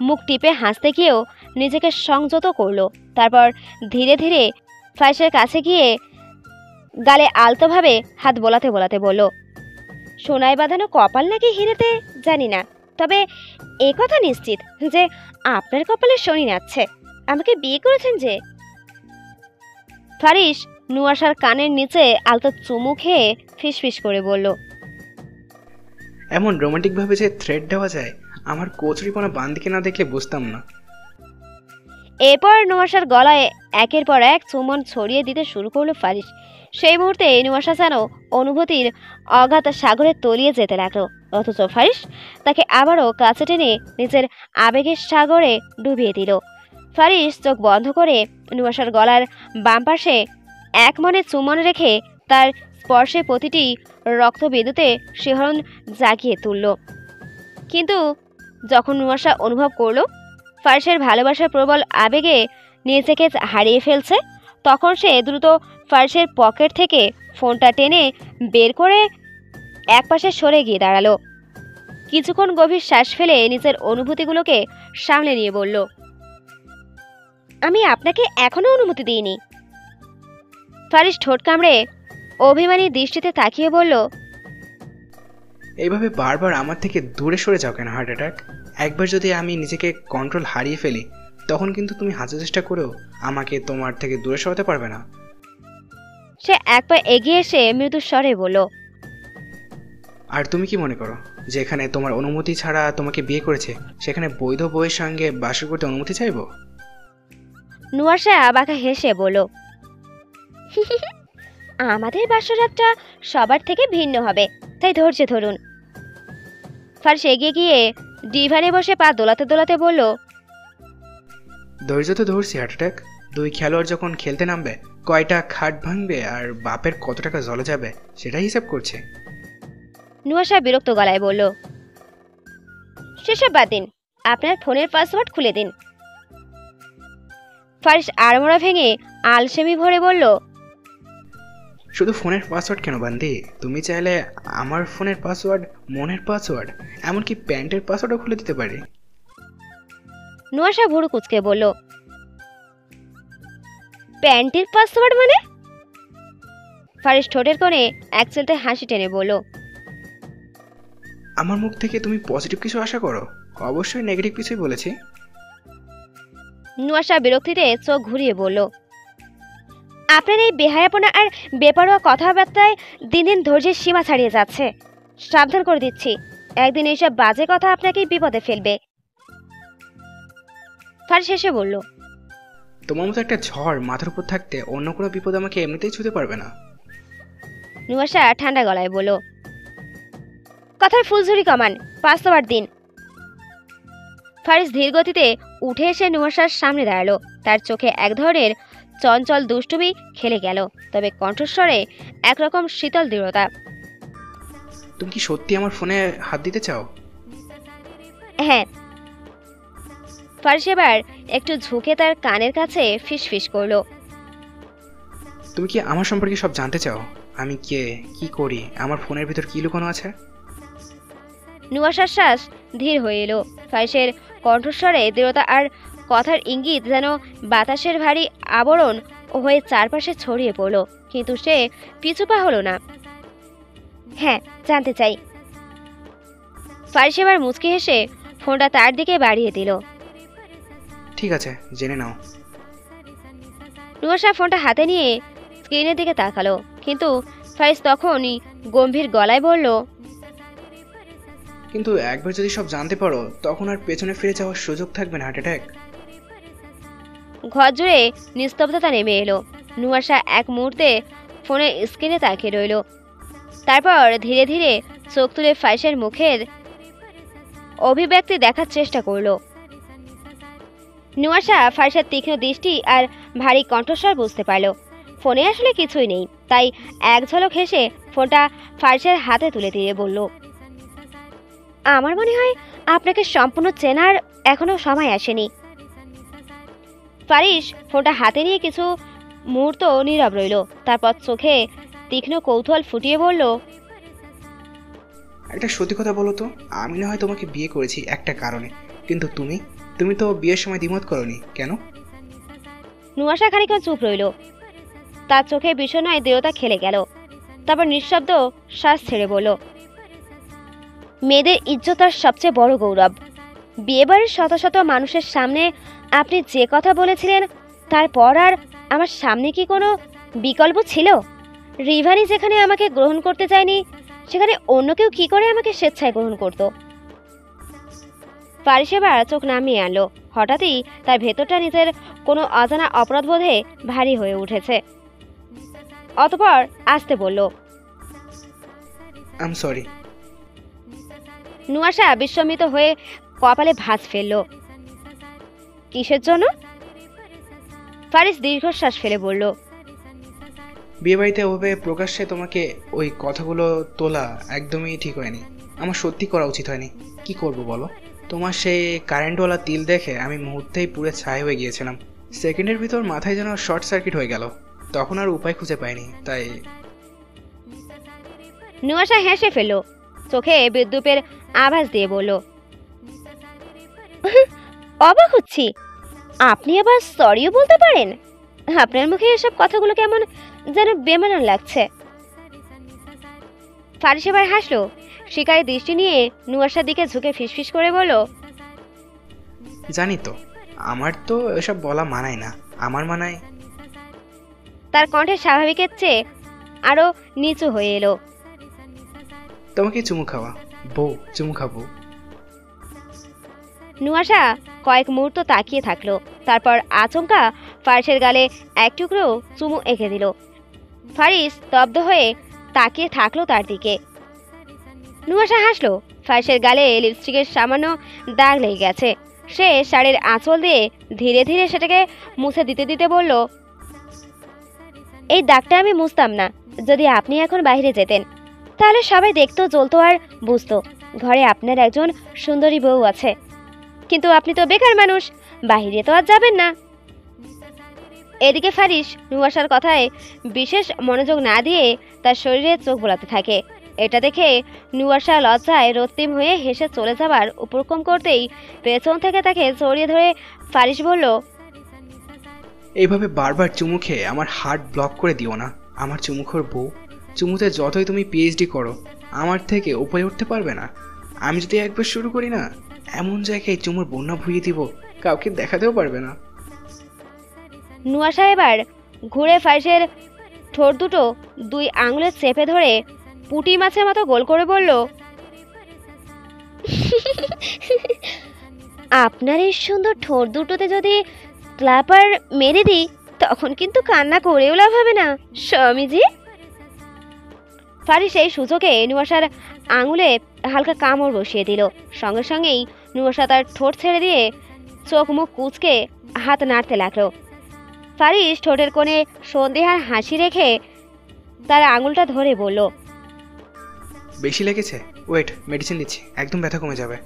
মুখ টিপে হাসতে গিয়েও নিজেকে সংযত করলো। তারপর ধীরে ধীরে ফারিসের কাছে গিয়ে গালে আলতোভাবে হাত বোলাতে বোলাতে বলল, সোনায় বাঁধানো কপাল নাকি হিরেতে জানি না, তবে এ কথা নিশ্চিত যে আপনার কপালে শনি নাচছে। আমাকে বিয়ে করেছেন যে। ফারিস নুয়াশার কানের নিচে আলতো চুমু খেয়ে ফিসফিস করে বলল, এমন রোমান্টিকভাবে যে থ্রেড দেওয়া যায়, আমার কচুরিপনা বান্দিকে না দেখলে বুঝতাম না। এরপর নুয়াশার গলায় একের পর এক চুম্বন ছড়িয়ে দিতে শুরু করলো ফারিস। সেই মুহূর্তে নুয়াশা যেন অনুভূতির অগাধ সাগরে তলিয়ে যেতে লাগলো, অথচ ফারিস তাকে আবারও কাছে টেনে নিজের আবেগের সাগরে ডুবিয়ে দিল। ফারিস চোখ বন্ধ করে নুয়াশার গলার বাম পাশে এক মনে চুম্বন রেখে তার স্পর্শে প্রতিটি রক্তবিন্দুতে শিহরণ জাগিয়ে তুলল। কিন্তু যখন নুয়াশা অনুভব করলো ফারিসের ভালোবাসার প্রবল আবেগে নিজেকে হারিয়ে ফেলছে, তখন সে দ্রুত ফারিসের পকেট থেকে ফোনটা টেনে বের করে একপাশে সরে গিয়ে দাঁড়ালো। কিছুক্ষণ গভীর শ্বাস ফেলে নিজের অনুভূতিগুলোকে সামলে নিয়ে বলল, আমি আপনাকে এখনো অনুমতি দিইনি। ফারিস ঠোঁট কামড়ে অভিমানী দৃষ্টিতে তাকিয়ে বলল, এইভাবে বারবার আমার থেকে দূরে সরে যাও কেন হার্ট অ্যাটাক? একবার যদি আমি নিজেকে কন্ট্রোল হারিয়ে ফেলি, তখন কিন্তু তুমি হাজার চেষ্টা করেও আমাকে তোমার থেকে দূরে সরাতে পারবে না। সে এক পা এগিয়ে এসে মৃদু স্বরে বলল, আর তুমি কি মনে করো যেখানে তোমার অনুমতি ছাড়া তোমাকে বিয়ে করেছে, সেখানে বৈধ বউয়ের সঙ্গে বাসর করতে অনুমতি চাইবো? নুয়াশা বাঁকা হেসে বলল, আমাদের বাসরাতটা সবার থেকে ভিন্ন হবে, তাই ধৈর্য ধরুন। ফারিস এগিয়ে গিয়ে ডিভানে বসে পা দোলাতে দোলাতে বলল, ধৈর্য তো ধরছি হার্ট অ্যাটাক। 2 খেলোয়াড় যখন খেলতে নামবে কয়টা খাট ভাঙবে আর বাপের কত টাকা জলে যাবে সেটাই হিসাব করছে। নুয়াশা বিরক্ত গলায় বলল, সেসব বাদ দিন, আপনার ফোনের পাসওয়ার্ড খুলে দিন। ফারিস আড়মোড়া ভেঙে আলসেমি ভরে বলল, শুধু ফোনের পাসওয়ার্ড কেন বান্দি, তুমি চাইলে আমার ফোনের পাসওয়ার্ড, মনের পাসওয়ার্ড, এমনকি প্যান্টের পাসওয়ার্ডও খুলে দিতে পারি। নুয়াশা ভুরু কুচকে বলল, প্যান্টের পাসওয়ার্ড মানে? ফারিস ঠোঁটের কোণে এক চলতে হাসি টেনে বলল, আমার মুখ থেকে তুমি পজিটিভ কিছু আশা করো? অবশ্যই নেগেটিভ কিছুই বলেছি। নুয়াশা বিরক্তিতে চোখ ঘুরিয়ে বলল, আপনার এই বেহায়াপনা আর বেপরোয়া কথাবার্তায় দিন দিন ধৈর্যের সীমা ছাড়িয়ে যাচ্ছে। সাবধান করে দিচ্ছি, একদিন এইসব বাজে কথা আপনাকেই বিপদে ফেলবে। ফারিস এসে বলল, তোমার মতো একটা ঝড় মাথার উপর থাকতে অন্য কোনো বিপদ আমাকে এমনিতেই ছুঁতে পারবে না। নুয়াশা ঠান্ডা গলায় বলল, কথার ফুলঝুরি কমান, পাসওয়ার্ড দিন। ফারিস ধীর গতিতে উঠে এসে নুয়াশার সামনে দাঁড়ালো। তার চোখে এক ধরনের চঞ্চল দুষ্টুমি খেলে গেল, তবে কণ্ঠস্বরে একরকম শীতল দৃঢ়তা। তুমি কি সত্যি আমার ফোনে হাত দিতে চাও? হ্যাঁ। ফারিস এবার একটু ঝুঁকে তার কানের কাছে ফিসফিস করলো, তুমি কি আমার সম্পর্কে সব জানতে চাও? আমি কে, কি করি, আমার ফোনের ভিতর কি লুকানো আছে? নুয়াশার শ্বাস ধীর হয়ে এলো। ফারিসের কণ্ঠস্বরে দৃঢ়তা আর কথার ইঙ্গিত যেন বাতাসের ভারী আবরণ হয়ে চারপাশে ছড়িয়ে পড়ল, কিন্তু সে পিছু পা হলো না। হ্যাঁ, জানতে চাই। ফারিস এবার মুচকি হেসে ফোনটা তার দিকে বাড়িয়ে দিল। ঠিক আছে, জেনে নাও। নুয়াশা ফোনটা হাতে নিয়ে স্ক্রিনের দিকে তাকালো, কিন্তু ফারিস তখনই গম্ভীর গলায় বলল, কিন্তু একবার যদি সব জানতে পারো তখন আর পেছনে ফিরে যাওয়ার সুযোগ থাকবে না হার্ট অ্যাটাক। ঘর জুড়ে নিস্তব্ধতা নেমে এলো। নুয়াশা এক মুহূর্তে ফোনের স্ক্রিনে তাকিয়ে রইল, তারপর ধীরে ধীরে চোখ তুলে ফারিসের মুখের অভিব্যক্তি দেখার চেষ্টা করলো। নুয়াশা ফারিসের তীক্ষ্ণ দৃষ্টি আর ভারী কণ্ঠস্বর বুঝতে পারল ফোনে আসলে কিছুই নেই, তাই এক ঝলক হেসে ফোনটা ফারিসের হাতে তুলে দিয়ে বলল, আমার মনে হয় আপনাকে সম্পূর্ণ চেনার এখনো সময় আসেনি। ফারিস ফোনটা হাতে নিয়ে কিছু মুহূর্ত নীরব রইল, তারপর চোখে তীক্ষ্ণ কৌতূহল ফুটিয়ে বলল, একটা সত্যি কথা বলো তো, আমি না হয় তোমাকে বিয়ে করেছি একটা কারণে, কিন্তু তুমি তো বিয়ের সময় দ্বিমত করোনি কেন? নুয়াশা খানিকক্ষণ চুপ রইল, তার চোখে বিষণ্ণ দৃঢ়তা খেলে গেল। তারপর নিঃশব্দ শ্বাস ছেড়ে বলল, মেয়েদের ইজ্জত তার সবচেয়ে বড় গৌরব। বিয়েবাড়ির শত শত মানুষের সামনে আপনি যে কথা বলেছিলেন, তারপর আর আমার সামনে কি কোনো বিকল্প ছিল? রিভানি যেখানে আমাকে গ্রহণ করতে চায়নি, সেখানে অন্য কেউ কি করে আমাকে স্বেচ্ছায় গ্রহণ করত? ফারিস এবার চোখ নামিয়ে আনলো। হঠাৎই তার ভেতরটা নিজের কোনো অজানা অপরাধবোধে ভারী হয়ে উঠেছে। অতঃপর আসতে বলল, আই এম সরি। নুয়াশা বিস্মিত হয়ে কপালে ভাঁজ ফেলল। কিসের জন্য? ফারিস দীর্ঘশ্বাস ফেলে বলল, বিয়েবাড়িতে ওভাবে প্রকাশ্যে তোমাকে ওই কথাগুলো তোলা একদমই ঠিক হয়নি। আমার সত্যি করা উচিত হয়নি। কি করব বলো? তোমার সেই কারেন্টওয়ালা তিল দেখে আমি মুহূর্তেই পুরো ছাই হয়ে গিয়েছিলাম। সেকেন্ডের ভিতর মাথায় যেন শর্ট সার্কিট হয়ে গেল, তখন আর উপায় খুঁজে পাইনি, তাই। নুয়াশা হেসে ফেলল, চোখে বিদ্যুতের আভাস দিয়ে বলল, অবাক হচ্ছি, আপনি আবার সরিও বলতে পারেন? আপনার মুখে এসব কথাগুলো কেমন যেন বেমানান লাগছে। ফারিস এবার হাসলো, শিকারী দৃষ্টি নিয়ে নুয়াশার দিকে ঝুঁকে ফিসফিস করে বলল, জানি তো, আমার তো এসব বলা মানায় না। আমার মানায়। তার কণ্ঠে স্বাভাবিকের চেয়ে আরো নিচু হয়ে এলো, তোমাকে চুমু খাওয়া, বউ চুমু খাবো। নুয়াশা কয়েক মুহূর্ত তাকিয়ে থাকলো, তারপর আচমকা ফারিসের গালে এক টুকরো চুমু এঁকে দিল। ফারিস স্তব্ধ হয়ে তাকিয়ে থাকলো তার দিকে। নুয়াশা হাসলো। ফারিসের গালে লিপস্টিকের সামান্য দাগ লেগে গেছে। সে শাড়ির আঁচল দিয়ে ধীরে ধীরে সেটাকে মুছে দিতে দিতে বলল, এই দাগটা আমি মুছতাম না যদি আপনি এখন বাইরে যেতেন, তাহলে সবাই দেখতো, জ্বলতো আর বুঝতো ঘরে আপনার একজন সুন্দরী বউ আছে। কিন্তু আপনি তো বেকার মানুষ, বাইরে তো আর যাবেন না। এদিকে ফারিস নুয়াশার কথায় বিশেষ মনোযোগ না দিয়ে তার শরীরে চোখ বোলাতে থাকে। এটা দেখে নুয়াশা লজ্জায় রক্তিম হয়ে হেসে চলে যাবার উপক্রম করতেই পেছন থেকে তাকে জড়িয়ে ধরে ফারিস বলল, এইভাবে বারবার চুমু খেয়ে আমার হার্ট ব্লক করে দিও না। আমার চুমুখোর বউ, চুমুতে যতই তুমি পিএইচডি করো আমার থেকে উপরে উঠতে পারবে না। আমি যদি একবার শুরু করি না, এমন জায়গায় চুমুর বন্যা ভুইয়ে দিব, কাউকে দেখাতেও পারবে না। নুয়াশা এবার ঘুরে ফারিসের ঠোঁট দুটো দুই আঙুলে চেপে ধরে পুঁটি মাছের মতো গোল করে বলল, আপনার এই সুন্দর ঠোঁট দুটোতে যদি ক্লাপার মেরে দিই তখন কিন্তু কান্না করেও লাভ হবে না স্বামীজি। ফারিস এই সুযোগে নুয়াশার আঙুলে হালকা কামড় বসিয়ে দিল। সঙ্গে সঙ্গেই নুয়াশা তার ঠোঁট ছেড়ে দিয়ে চোখ মুখ কুঁচকে হাত নাড়তে লাগলো। ফারিস ঠোঁটের কোণে সন্দেহার হাসি রেখে তার আঙুলটা ধরে বলল, বেশি লেগেছে? ওয়েট, মেডিসিন দিচ্ছি, একদম ব্যথা কমে যাবে।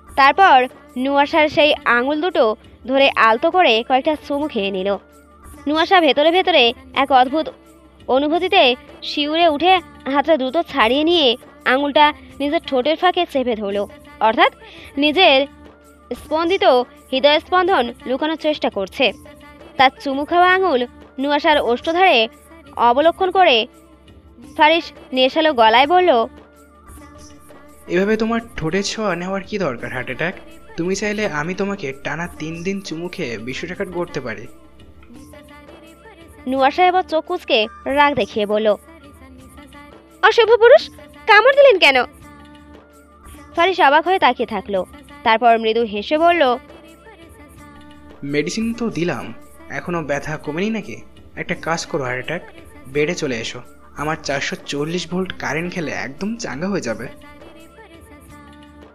তারপর নুয়াশার সেই আঙুল দুটো ধরে আলতো করে কয়েকটা চুমু খেয়ে নিল। নুয়াশা ভেতরে ভেতরে এক অদ্ভুত অনুভূতিতে শিউরে উঠে হাতটা দ্রুত ছাড়িয়ে নিয়ে আঙুলটা নিজের ঠোঁটের ফাঁকে চেপে ধরল, অর্থাৎ নিজের স্পন্দিত হৃদয় স্পন্দন লুকানোর চেষ্টা করছে। তার চুমু খাওয়া আঙুল নুয়াশার ওষ্ঠধারে অবলক্ষণ করে ফারিস নেশালো গলায় বলল, এভাবে তোমার ঠোঁটের ছোঁয়া নেওয়ার কি দরকার হার্ট অ্যাটাক? তুমি চাইলে আমি তোমাকে টানা 3 দিন চুমু খেয়ে বিশ্বরেকর্ড করতে পারি। নুয়াশা এবার চোখ কুচকে রাগ দেখিয়ে বলল, অশুভ পুরুষ, কামড় দিলেন কেন? ফারিস অবাক হয়ে তাকিয়ে থাকলো, তারপর মৃদু হেসে বলল, মেডিসিন তো দিলাম, এখনো ব্যথা কমেনি নাকি? একটা কাজ করো হার্ট অ্যাটাক, বেডে চলে এসো। আমার 440 ভোল্ট কারেন্ট খেলে একদম চাঙ্গা হয়ে যাবে।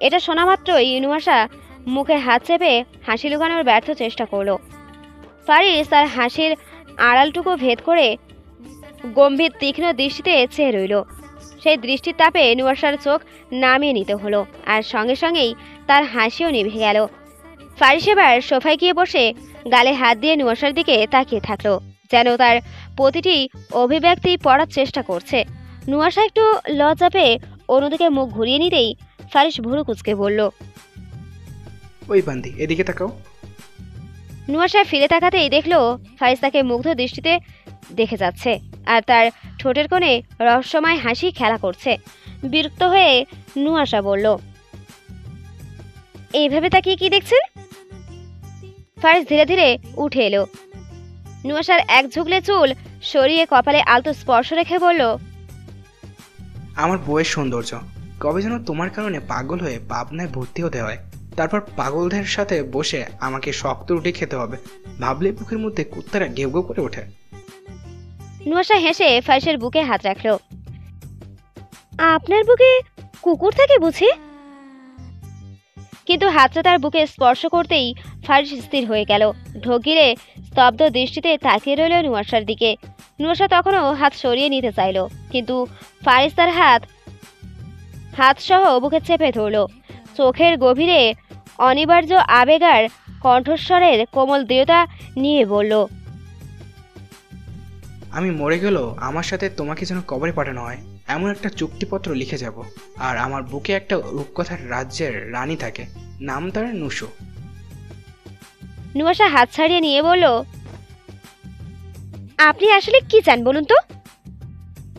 এটা শোনা মাত্রই নুয়াশা মুখে হাত চেপে হাসি লুকানোর ব্যর্থ চেষ্টা করলো। ফারিস তার হাসির আড়ালটুকু ভেদ করে গম্ভীর তীক্ষ্ণ দৃষ্টিতে চেয়ে রইল। সেই দৃষ্টির তাপে নুয়াশার চোখ নামিয়ে নিতে হলো, আর সঙ্গে সঙ্গেই তার হাসিও নিভে গেল। ফারিস এবার সোফায় গিয়ে বসে গালে হাত দিয়ে নুয়াশার দিকে তাকিয়ে থাকলো, যেন তার প্রতিটি অভিব্যক্তি পড়ার চেষ্টা করছে। নুয়াশা একটু লজ্জা পেয়ে অন্যদিকে মুখ ঘুরিয়ে নিতেই ফারিস ভুরু কুচকে বলল, ওই বান্দি, এদিকে তাকাও। নুয়াশা ফিরে তাকাতেই দেখলো ফারিস তাকে মুগ্ধ দৃষ্টিতে দেখে যাচ্ছে, আর তার ঠোঁটের কোণে রহস্যময় হাসি খেলা করছে। বিরক্ত হয়ে নুয়াশা বলল, এইভাবে তাকিয়ে কি দেখছেন? ফারিস ধীরে ধীরে উঠে এলো। নুয়াশার এক ঝুঁকলে চুল সরিয়ে কপালে আলতো স্পর্শ রেখে বলল, আমার বউয়ের সৌন্দর্য। কবে যেন তোমার কারণে পাগল হয়ে পাবনায় ভর্তি হতে হয়, তারপর পাগলদের সাথে বসে আমাকে শক্ত রুটি খেতে হবে। ভাবলে বুকের মধ্যে কুত্তারা ঘেউ ঘেউ করে ওঠে। নুয়াশা হেসে ফারিসের বুকে হাত রাখলো। আপনার বুকে কুকুর থাকে বুঝি? কিন্তু হাতটা তার বুকে স্পর্শ করতেই ফারিস স্থির হয়ে গেল। ঢোক গিলে স্তব্ধ দৃষ্টিতে তাকিয়ে রইল নুয়াশার দিকে। নুয়াশা তখনও হাত সরিয়ে নিতে চাইল, কিন্তু ফারিস তার হাত সহ বুকে চেপে ধরল। চোখের গভীরে অনিবার্য আবেগার কণ্ঠস্বরের কোমল দৃঢ়তা নিয়ে বলল, আমি মরে গেলেও আমার সাথে তোমাকে যেন কবরে পাঠানো হয় এমন একটা চুক্তিপত্র লিখে যাব। আর আমার বুকে একটা রূপকথার রাজ্যের রানী থাকে, নাম তার নুশো। নুয়াশা হাত ছাড়িয়ে নিয়ে বলল, আপনি আসলে কি চান বলুন তো?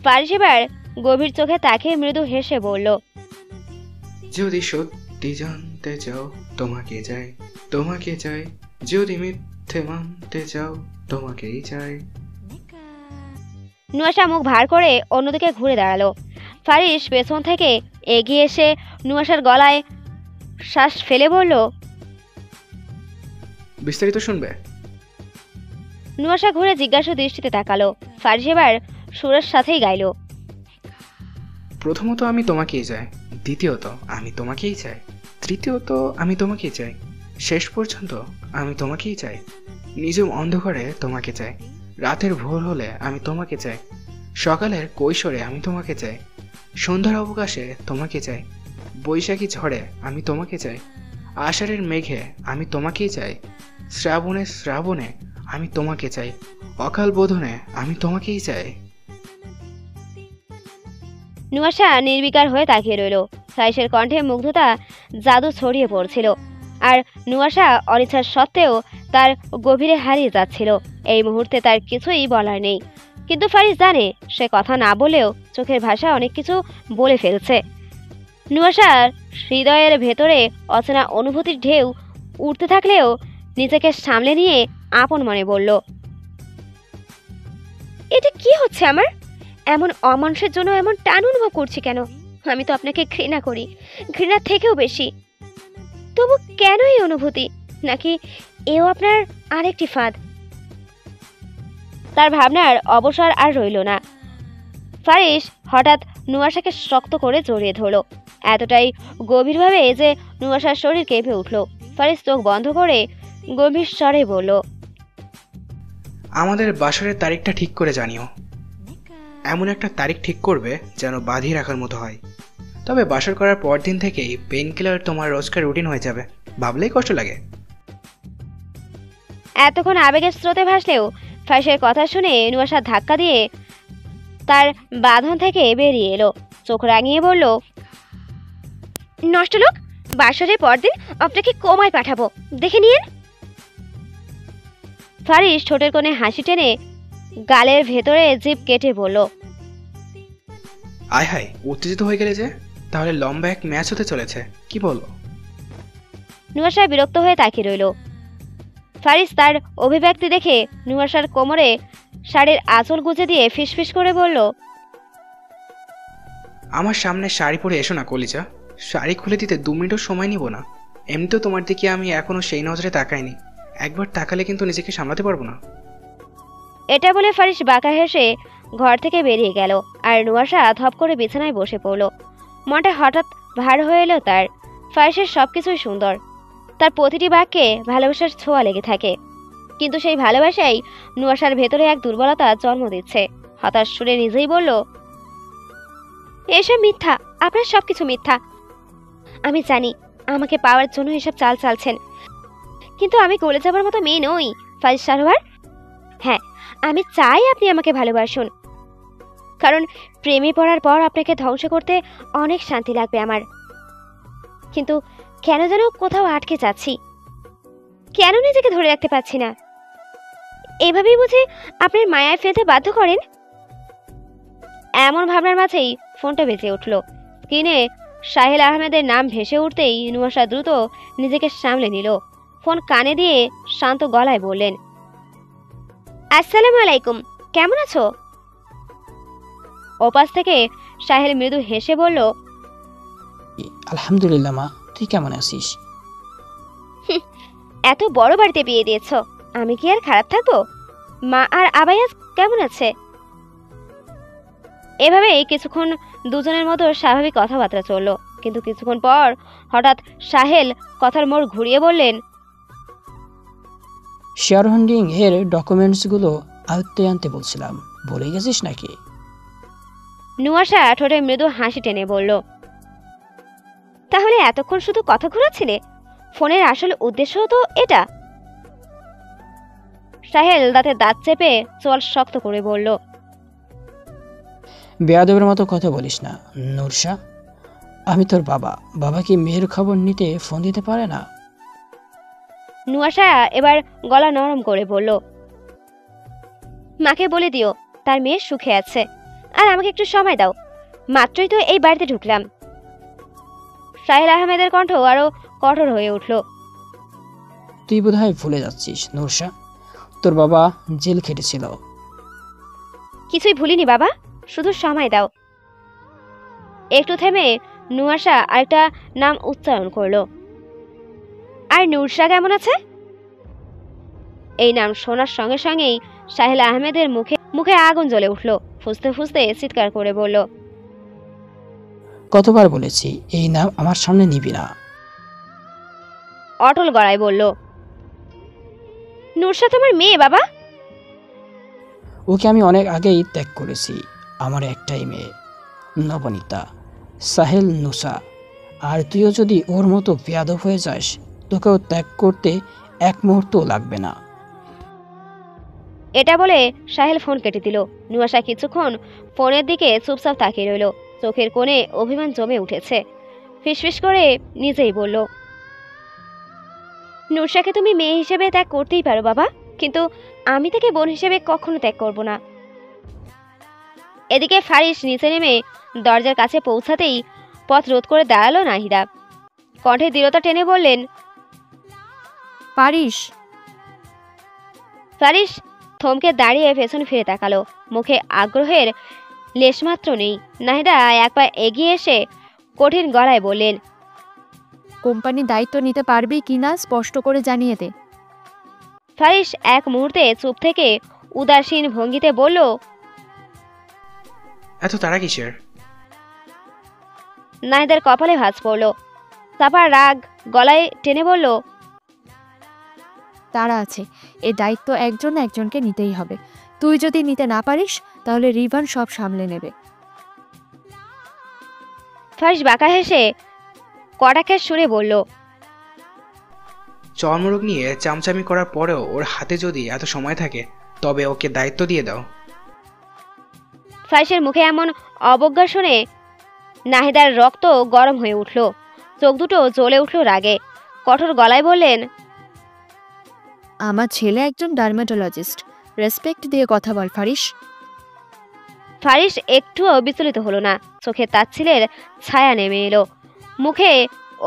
ফারিস এবার গভীর চোখে তাকিয়ে মৃদু হেসে বলল, যদি সত্যি জানতে চাও তোমাকে চাই, তোমাকে চাই। যদি মিথ্যে মানতে চাও তোমাকেই চাই। নুয়াশা মুখ ভার করে অন্যদিকে ঘুরে দাঁড়ালো। ফারিস পেছন থেকে এগিয়ে এসে নুয়াশার গলায় শ্বাস ফেলে বলল, বিস্তারিত শুনবে? নুয়াশা ঘুরে জিজ্ঞাসা দৃষ্টিতে তাকালো। ফারিস এবার সুরের সাথেই গাইল, প্রথমত আমি তোমাকেই চাই, দ্বিতীয়ত আমি তোমাকেই চাই, তৃতীয়ত আমি তোমাকেই চাই, শেষ পর্যন্ত আমি তোমাকেই চাই। নিজম অন্ধকারে তোমাকে চাই, রাতের ভোর হলে আমি তোমাকে চাই, সকালের কৈশোরে আমি তোমাকে চাই, সন্ধ্যার অবকাশে তোমাকে চাই, বৈশাখী ঝড়ে আমি তোমাকে চাই, আষাঢ়ের মেঘে আমি তোমাকেই চাই, শ্রাবণে শ্রাবণে আমি তোমাকে চাই, অকাল বোধনে আমি তোমাকেই চাই। নুয়াশা নির্বিকার হয়ে তাকিয়ে রইল। ফারিসের কণ্ঠে মুগ্ধতা জাদু ছড়িয়ে পড়ছিল, আর নুয়াশা অনিচ্ছার সত্ত্বেও তার গভীরে হারিয়ে যাচ্ছিল। এই মুহূর্তে তার কিছুই বলার নেই, কিন্তু ফারিস জানে সে কথা না বলেও চোখের ভাষা অনেক কিছু বলে ফেলছে। নুয়াশার হৃদয়ের ভেতরে অচেনা অনুভূতির ঢেউ উঠতে থাকলেও নিজেকে সামলে নিয়ে আপন মনে বলল, এটা কি হচ্ছে আমার? এমন অমানুষের জন্য এমন টান অনুভব করছি কেন? আমি তো আপনাকে ঘৃণা করি, ঘৃণার থেকেও বেশি। তবু কেন এই অনুভূতি? নাকি এও আপনার আরেকটি ফাঁদ? তার ভাবনার অবসর আর রইল না। ফারিস হঠাৎ নুয়াশাকে শক্ত করে জড়িয়ে ধরল, এতটাই গভীরভাবে যে নুয়াশার শরীর কেঁপে উঠল। ফারিস চোখ বন্ধ করে গভীর স্বরে বলল, আমাদের বাসরের তারিখটা ঠিক করে জানিও। এমন একটা তারিখ ঠিক করবে যেন বাঁধিয়ে রাখার মতো হয়। তবে বাসর করার পর দিন থেকেই পেইন কিলার তোমার রোজকার রুটিন হয়ে যাবে, ভাবলেই কষ্ট লাগে। এতক্ষণ আবেগের স্রোতে ভাসলেও ফারিসের কথা শুনে নুয়াশা ধাক্কা দিয়ে তার বাঁধন থেকে বেরিয়ে এলো। চোখ রাঙিয়ে বলল, নষ্ট লোক, বাসরের পরদিন আপনাকে কোমায় পাঠাবো, দেখে নিন। ফারিস ঠোঁটের কোণে হাসি টেনে গালের ভেতরে জিভ কেটে বলল, আয় হায়, উত্তেজিত হয়ে গেলে যে? তাহলে লম্বা এক ম্যাচ হতে চলেছে, কি বলো? নুয়াশা বিরক্ত হয়ে তাকিয়ে রইল। ফারিস তার অভিব্যক্তি দেখে নুয়াশার কোমরে শাড়ির আঁচল গুজে দিয়ে ফিসফিস করে বলল, আমার সামনে শাড়ি পরে এসো না কলিজা, শাড়ি খুলে দিতে 2 মিনিটও সময় নিব না। এমনিতেও তোমার দিকে আমি এখনো সেই নজরে তাকাইনি, একবার তাকালে কিন্তু নিজেকে সামলাতে পারবো না। এটা বলে ফারিস বাঁকা হেসে ঘর থেকে বেরিয়ে গেল, আর নুয়াশা ধপ করে বিছানায় বসে পড়ল। মনটা হঠাৎ ভার হয়ে এলো তার। ফারিসের সবকিছুই সুন্দর, তার প্রতিটি বাক্যে ভালোবাসার ছোঁয়া লেগে থাকে, কিন্তু সেই ভালোবাসাই নুয়াশার ভেতরে এক দুর্বলতা জন্ম দিচ্ছে। হতাশ সুরে নিজেই বলল, এসব মিথ্যা, আপনার সবকিছু মিথ্যা। আমি জানি আমাকে পাওয়ার জন্য এসব চাল চালছেন, কিন্তু আমি গলে যাবার মতো মেয়ে নই ফারিস সারোয়ার। হ্যাঁ, আমি চাই আপনি আমাকে ভালোবাসুন, কারণ প্রেমে পড়ার পর আপনাকে ধ্বংস করতে অনেক শান্তি লাগবে আমার। কিন্তু কেন যেন কোথাও আটকে যাচ্ছি, কেন নিজেকে ধরে রাখতে পারছি না। এভাবেই বুঝি আপনার মায়ায় ফেলতে বাধ্য করেন। এমন ভাবনার মাঝেই ফোনটা বেজে উঠল। স্ক্রিনে সাহেল আহমেদের নাম ভেসে উঠতেই নুয়াশা দ্রুত নিজেকে সামলে নিল। ফোন কানে দিয়ে শান্ত গলায় বললেন, আসসালামু আলাইকুম, কেমন আছো? ওপাশ থেকে সাহেল মৃদু হেসে বলল, আলহামদুলিল্লাহ মা, তুই কেমন আছিস? এত বড় বাড়িতে বিয়ে দিয়েছ, আমি কি আর খারাপ থাকবো? মা আর আবাইয়াজ কেমন আছে? এভাবে কিছুক্ষণ দুজনের মতো স্বাভাবিক কথাবার্তা চলল, কিন্তু কিছুক্ষণ পর হঠাৎ সাহেল কথার মোড় ঘুরিয়ে বললেন, শেয়ার হোল্ডিং এর ডকুমেন্টসগুলো আয়ত্তে আনতে বলছিলাম, ভুলে গেছিস নাকি? নুয়াশা ঠোঁটে মৃদু হাসি টেনে বলল, তাহলে এতক্ষণ শুধু কথা ঘোরাচ্ছিলে? ফোনের আসল উদ্দেশ্য তো এটা। সাহেল দাঁতে দাঁত চেপে চোয়াল শক্ত করে বলল, বেয়াদবের মতো কথা বলিস না নূরশা, আমি তোর বাবা। বাবা কি মেয়ের খবর নিতে ফোন দিতে পারে না? নুয়াশা এবার গলা নরম করে বলল, মাকে বলে দিও তার মেয়ে সুখে আছে, আর আমাকে একটু সময় দাও, মাত্রই তো এই বাড়িতে ঢুকলাম। সাহেল আহমেদের কণ্ঠ আরো কঠোর হয়ে উঠল, তুই বোধহয় ভুলে যাচ্ছিস নূরশা, তোর বাবা জেল খেটেছিল। কিছুই ভুলিনি বাবা, শুধু সময় দাও। একটু থেমে নুয়াশা আরেকটা নাম উচ্চারণ করলো, আর নুরশা কেমন আছে? এই নাম শোনার সঙ্গে সঙ্গেই সাহেল আহমেদের মুখে মুখে আগুন জ্বলে উঠল। ফুসতে ফুসতে চিৎকার করে বলল, কতবার বলেছি এই নাম আমার সামনে নিবি না। অটল গলায় বলল, নুরশা তোমার মেয়ে বাবা? ওকে আমি অনেক আগেই ত্যাগ করেছি। আমার একটাই মেয়ে, নবনীতা, সাহেল নুসা। আর তুইও যদি ওর মতো বেয়াদব হয়ে যাস, তোকেও ত্যাগ করতে এক মুহূর্তও লাগবে না। এটা বলে সাহেল ফোন কেটে দিল। নুয়াশা কিছুক্ষণ ফোনের দিকে চুপচাপ তাকিয়ে রইল। চোখের কোণে অভিমান জমে উঠেছে। ফিসফিস করে নিজেই বলল, নুরশাকে তুমি মেয়ে হিসেবে ত্যাগ করতেই পারো বাবা, কিন্তু আমি তাকে বোন হিসেবে কখনো ত্যাগ করব না। এদিকে ফারিস নিচে নেমে দরজার কাছে পৌঁছাতেই পথ রোধ করে দাঁড়ালো নাহিদা। কণ্ঠে দৃঢ়তা টেনে বললেন, পারিস। ফারিস থমকে দাঁড়িয়ে পেছন ফিরে তাকালো। মুখে আগ্রহের লেশমাত্র নেই। নাহিদা এক পা এগিয়ে এসে কঠিন গলায় বললেন, কোম্পানি দায়িত্ব নিতে পারবি কিনা স্পষ্ট করে জানিয়ে দে। ফারিস এক মুহূর্তে চুপ থেকে উদাসীন ভঙ্গিতে বলল, এত তারা কিসের? নাহিদার কপালে ভাঁজ পড়ল। তারপর রাগ গলায় টেনে বলল, তারা আছে, এই দায়িত্ব একজন একজনকে নিতেই হবে। তুই যদি নিতে না পারিস তাহলে রিভান সব সামলে নেবে। ফারিস বাঁকা হেসে কটাক্ষের সুরে বলল, চর্মরোগ নিয়ে চামচামি করার পরেও ওর হাতে যদি এত সময় থাকে, তবে ওকে দায়িত্ব দিয়ে দাও। ফারিসের মুখে এমন অবজ্ঞা শুনে নাহিদার রক্ত গরম হয়ে উঠল। চোখ দুটো জ্বলে উঠল রাগে। কঠোর গলায় বললেন, আমার ছেলে একজন ডার্মাটোলজিস্ট, রেসপেক্ট দিয়ে কথা বল ফারিস। ফারিস একটুও বিচলিত হলো না। চোখে তাচ্ছিলের ছায়া নেমে এলো। মুখে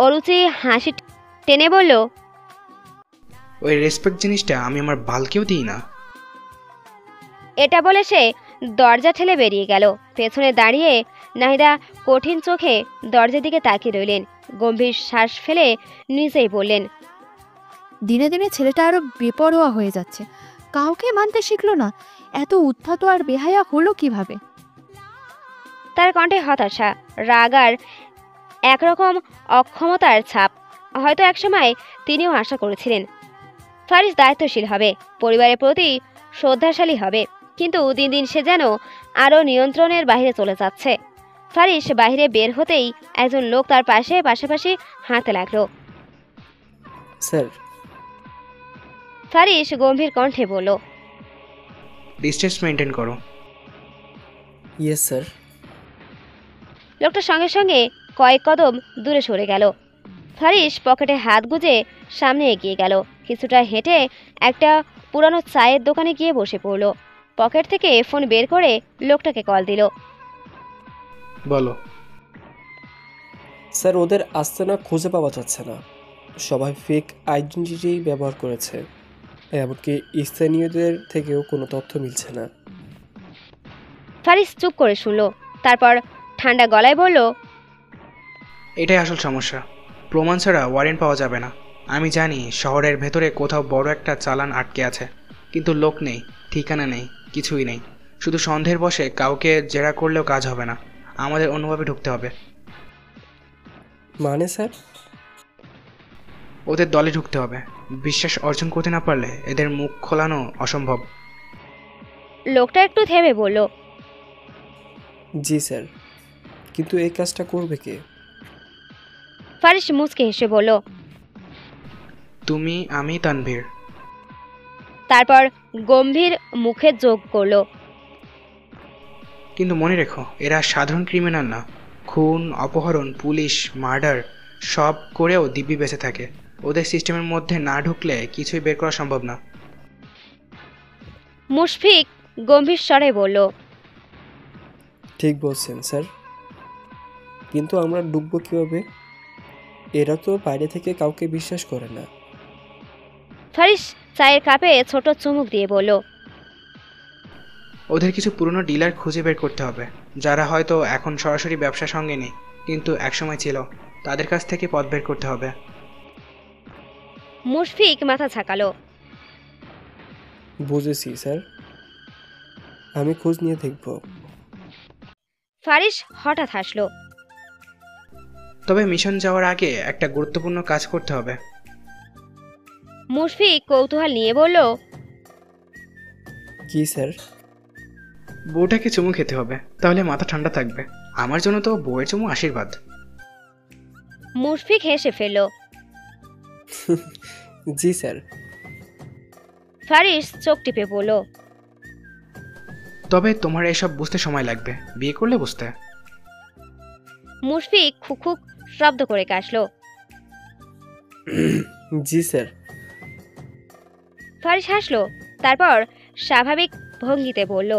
অরুচি হাসি টেনে বলল, ওই রেসপেক্ট জিনিসটা আমি আমার বালকেও দিই না। এটা বলে সে দরজা ঠেলে বেরিয়ে গেল। পেছনে দাঁড়িয়ে নাহিদা কঠিন চোখে দরজার দিকে তাকিয়ে রইলেন। গম্ভীর শ্বাস ফেলে নিজেই বললেন, দিনে দিনে ছেলেটা আরো বেপরোয়া হয়ে যাচ্ছে, কাউকে মানতে শিখলো না। এত উদ্ধত আর বেহায়া হলো কিভাবে? তার কণ্ঠে হতাশা, রাগ আর একরকম অক্ষমতার ছাপ। হয়তো একসময় তিনিও আশা করেছিলেন ফারিস দায়িত্বশীল হবে, পরিবারের প্রতি শ্রদ্ধাশালী হবে, কিন্তু দিন দিন সে যেন আরও নিয়ন্ত্রণের বাইরে চলে যাচ্ছে। ফারিস বাইরে বের হতেই একজন লোক তার পাশাপাশি হাঁটতে লাগলো। স্যার। ফারিস গম্ভীর কণ্ঠে বলল, ডিস্টেন্স মেনটেন করো। Yes sir. লোকটার সঙ্গে সঙ্গে কয়েক কদম দূরে সরে গেল। ফারিস পকেটে হাত গুজে সামনে এগিয়ে গেল। কিছুটা হেঁটে একটা পুরানো চায়ের দোকানে গিয়ে বসে পড়ল। পকেট থেকে ফোন বের করে লোকটাকে কল দিল। বলো। স্যার, ওদের আস্তানা খুঁজে পাওয়া যাচ্ছে না। সবাই ফেক আইডেন্টিটি ব্যবহার করেছে, এমনকি স্থানীয়দের থেকেও কোনো তথ্য মিলছে না। ফারিস চুপ করে শুনল, তারপর ঠান্ডা গলায় বলল, এটাই আসল সমস্যা। প্রমাণ ছাড়া ওয়ারেন্ট পাওয়া যাবে না। আমি জানি শহরের ভেতরে কোথাও বড় একটা চালান আটকে আছে, কিন্তু লোক নেই, ঠিকানা নেই, কিছুই নেই। শুধু সন্দেহের বশে কাউকে জেরা করলেও কাজ হবে না। আমাদের অন্যভাবে ঢুকতে হবে। মানে স্যার? ওদের দলে ঢুকতে হবে। বিশ্বাস অর্জন করতে না পারলে এদের মুখ খোলানো অসম্ভব। লোকটা একটু থেমে বলল, জি স্যার, কিন্তু এই কাজটা করবে কে? ফারিস মুচকে হেসে বলল, তুমি, আমি, তানভীর। তারপর গম্ভীর মুখে যোগ করল, কিন্তু মনে রেখো, এরা সাধারণ ক্রিমিনাল না। খুন, অপহরণ, পুলিশ, মার্ডার সব করেও দিব্যি বেঁচে থাকে। ওদের সিস্টেমের মধ্যে না ঢুকলে কিছুই বের করা সম্ভব না। মুশফিক গম্ভীর স্বরে বলল, ঠিক বলছেন স্যার, কিন্তু আমরা ঢুকবো কীভাবে? এরা তো বাইরে থেকে কাউকে বিশ্বাস করে না। ফারিস চায়ের কাপে ছোট চুমুক দিয়ে বলল, ওদের কিছু পুরনো ডিলার খুঁজে বের করতে হবে, যারা হয়তো এখন সরাসরি ব্যবসার সঙ্গে নেই, কিন্তু একসময় ছিল। তাদের কাছ থেকে পথ বের করতে হবে। মুশফিক মাথা ঝাঁকালো। বুঝেছি স্যার, আমি খোঁজ নিয়ে দেখব। ফারিস হঠাৎ হাসলো। তবে মিশন যাওয়ার আগে একটা গুরুত্বপূর্ণ কাজ করতে হবে। মুশফিক কৌতূহল নিয়ে বলল, কি স্যার? বউটাকে চুমু খেতে হবে, তাহলে মাথা ঠান্ডা থাকবে। আমার জন্য তো বউয়ের চুমু আশীর্বাদ। মুশফিক হেসে ফেলল। জি স্যার। ফারিস চোখ টিপে বলল, তবে তোমার এসব বুঝতে সময় লাগবে, বিয়ে করলে বুঝতে। মুশফিক খুকুক শব্দ করে কাশলো। জি স্যার। ফারিস হাসলো, তারপর স্বাভাবিক ভঙ্গিতে বলল,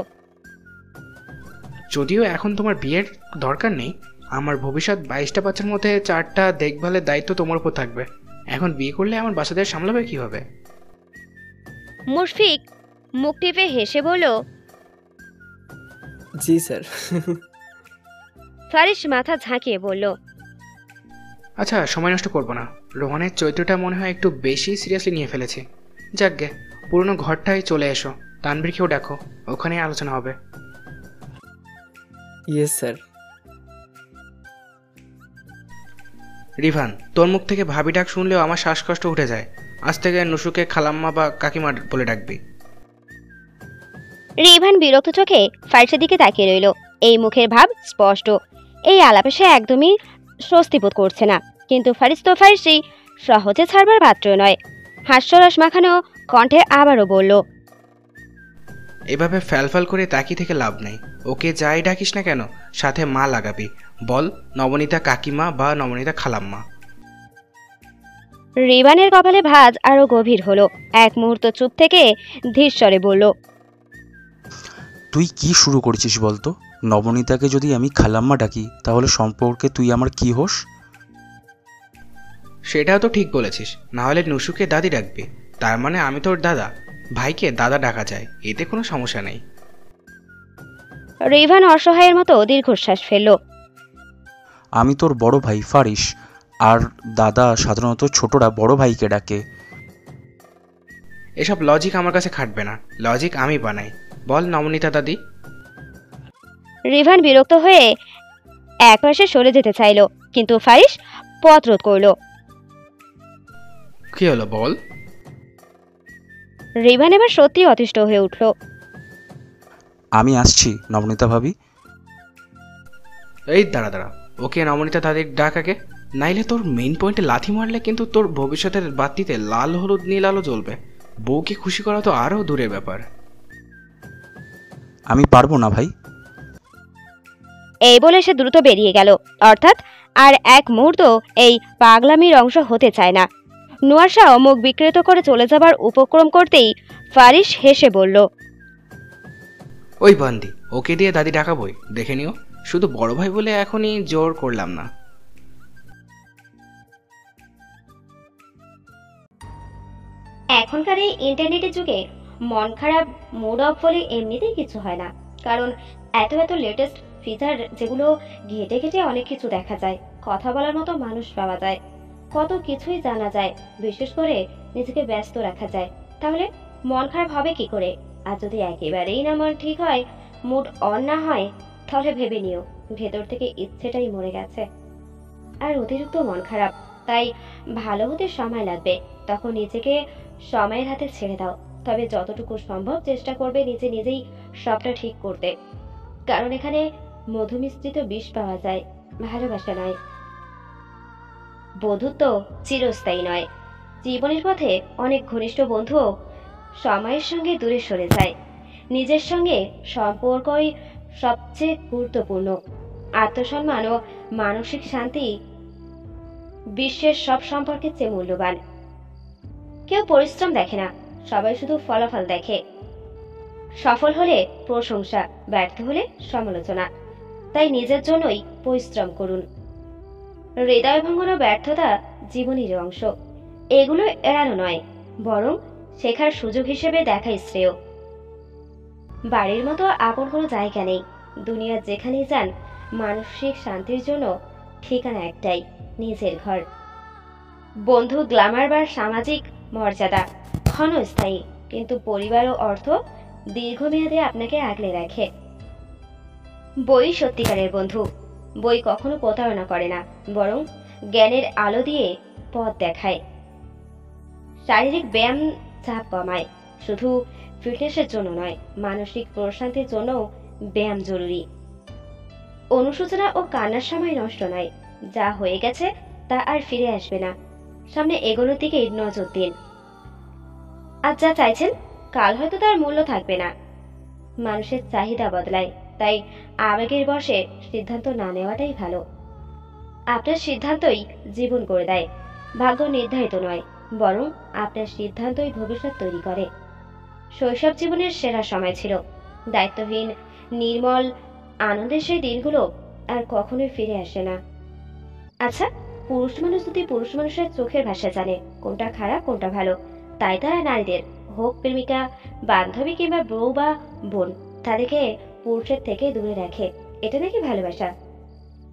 যদিও এখন তোমার বিয়ের দরকার নেই, আমার ভবিষ্যৎ 22টা বাচ্চার মধ্যে 4টা দেখভালের দায়িত্ব তোমার উপর থাকবে। এখন বিয়ে করলে আমার বাচ্চাদের সামলাবে কিভাবে? মুশফিক মুখ টিপে হেসে বলল, জি স্যার। ফারিস মাথা ঝাঁকিয়ে বলল, আচ্ছা, সময় নষ্ট করবো না। রোহানের চরিত্রটা মনে হয় একটু বেশি সিরিয়াসলি নিয়ে ফেলেছি। যাকগে, পুরনো ঘরটায় চলে এসো, তানভীরকেও ডাকো, ওখানে আলোচনা হবে। Yes sir. রিভান, তোর মুখ থেকে ভাবি ডাক শুনলেও আমার শ্বাসকষ্ট উঠে যায়। আজ থেকে নুসুকে খালাম্মা বা কাকিমা বলে ডাকবি। রিভান বিরক্ত চোখে ফারিসের দিকে তাকিয়ে রইল। এই মুখের ভাব স্পষ্ট, এই আলাপে সে একদমই স্বস্তি বোধ করছে না। কিন্তু ফারিস তো ফারিসই, সহজে ছাড়বার পাত্র নয়। হাস্যরস মাখানো কণ্ঠে আবারও বলল, এভাবে ফ্যালফাল করে তাকিয়ে থেকে লাভ নেই। ওকে যাই ডাকিস না কেন, সাথে মা লাগাবি। বল নবনীতা কাকিমা বা নবনীতা খালাম্মা। রিভানের কপালে ভাঁজ আরো গভীর হলো। এক মুহূর্ত চুপ থেকে ধীর স্বরে বলল, তুই কি শুরু করেছিস বলতো? নবনীতাকে যদি আমি খালাম্মা ডাকি তাহলে সম্পর্কে তুই আমার কি হোস? সেটাও তো ঠিক বলেছিস, না হলে নুসুকে দাদি ডাকবি। তার মানে আমি তোর দাদা। ভাইকে দাদা ডাকা যায়, এতে কোনো সমস্যা নেই। রিভান অসহায়ের মতো দীর্ঘশ্বাস ফেলল। আমি তোর বড় ভাই ফারিস, আর দাদা সাধারণত ছোটরা বড় ভাইকে ডাকে। এসব লজিক আমার কাছে খাটবে না, লজিক আমি বানাই। বল নবনীতা দাদি। রিভান বিরক্ত হয়ে একপাশে সরে যেতে চাইল, কিন্তু ফারিস পথ রোধ করল। কি হলো বল? রিভান এবার সত্যি অতিষ্ঠ হয়ে উঠল। আমি আসছি নবনীতা ভাবি। এই দাঁড়া দাঁড়া, ওকে নবনীতা দাদির ডাক আগে, নাইলে তোর মেইন পয়েন্টে লাথি মারলে কিন্তু তোর ভবিষ্যতের বাতিতে লাল হলুদ নীল আলো জ্বলবে। বউকে খুশি করা তো আরও দূরের ব্যাপার। আমি পারবো না ভাই। এই বলে সে দ্রুত বেরিয়ে গেল, অর্থাৎ আর এক মুহূর্ত এই পাগলামির অংশ হতে চায় না। নুয়াশাও মুখ বিকৃত করে চলে যাবার উপক্রম করতেই ফারিস হেসে বলল, ওই বান্দি, ওকে দিয়ে দাদি ডাকাবই, দেখে নিও। শুধু বড় ভাই বলে এখনই জোর করলাম না। এখনকার এই ইন্টারনেটের যুগে মন খারাপ, মুড অফ বলে এমনিতেই কিছু হয় না। কারণ এত এত লেটেস্ট ফিচার, যেগুলো ঘেটে ঘেটে অনেক কিছু দেখা যায়, কথা বলার মতো মানুষ পাওয়া যায়, কত কিছুই জানা যায়। বিশেষ করে নিজেকে ব্যস্ত রাখা যায়। তাহলে মন খারাপ হবে কি করে? আর যদি একেবারেই না মন ঠিক হয়, মুড অন না হয়, তাহলে ভেবে নিও ভেতর থেকে ইচ্ছেটাই মরে গেছে। আর অতিরিক্ত মন খারাপ, তাই ভালো হতে সময় লাগবে। তখন নিজেকে সময়ের হাতে ছেড়ে দাও। তবে যতটুকু সম্ভব চেষ্টা করবে নিজে নিজেই সবটা ঠিক করতে। কারণ এখানে মধু মিশ্রিত বিষ পাওয়া যায়, ভালোবাসা নয়। বন্ধুত্ব চিরস্থায়ী নয়। জীবনের পথে অনেক ঘনিষ্ঠ বন্ধুও সময়ের সঙ্গে দূরে সরে যায়। নিজের সঙ্গে সম্পর্কই সবচেয়ে গুরুত্বপূর্ণ। আত্মসম্মান ও মানসিক শান্তি বিশ্বের সব সম্পর্কের চেয়ে মূল্যবান। কেউ পরিশ্রম দেখে না, সবাই শুধু ফলাফল দেখে। সফল হলে প্রশংসা, ব্যর্থ হলে সমালোচনা। তাই নিজের জন্যই পরিশ্রম করুন। হৃদয় ভাঙানো ব্যর্থতা জীবনের অংশ, এগুলো এড়ানো নয়, বরং শেখার সুযোগ হিসেবে দেখাই শ্রেয়। বাড়ির মতো আপন কোনো জায়গা নেই। দুনিয়ার যেখানেই যান, মানসিক শান্তির জন্য ঠিকানা একটাই, নিজের ঘর। বন্ধু, গ্ল্যামার বা সামাজিক মর্যাদা ক্ষণস্থায়ী, কিন্তু পরিবার ও অর্থ দীর্ঘমেয়াদে আপনাকে আগলে রাখে। বই সত্যিকারের বন্ধু। বই কখনো প্রতারণা করে না, বরং জ্ঞানের আলো দিয়ে পথ দেখায়। শারীরিক ব্যায়াম চাপ কমায়, শুধু ফিটনেসের জন্য নয়, মানসিক প্রশান্তির জন্যও ব্যায়াম জরুরি। অনুশোচনা ও কান্নার সময় নষ্ট নয়, যা হয়ে গেছে তা আর ফিরে আসবে না, সামনে এগোনোর দিকে নজর দিন। আজ যা চাইছেন কাল হয়তো তার মূল্য থাকবে না। মানুষের চাহিদা বদলায়, তাই আবেগের বশে সিদ্ধান্ত না নেওয়াটাই ভালো। আপনার সিদ্ধান্তই জীবন করে দেয়, ভাগ্য নির্ধারিত নয়, বরং আপনার সিদ্ধান্তই ভবিষ্যৎ তৈরি করে। শৈশব জীবনের সেরা সময় ছিল, দায়িত্বহীন নির্মল আনন্দের সেই দিনগুলো আর কখনোই ফিরে আসে না। আচ্ছা, পুরুষ মানুষ যদি পুরুষ মানুষের চোখের ভাষা জানে কোনটা খারাপ কোনটা ভালো, তাই তারা নারীদের, হোক প্রেমিকা, বান্ধবী কিংবা বউ বা বোন, তাদেরকে পুরুষের থেকে দূরে রাখে। এটা নাকি ভালোবাসা?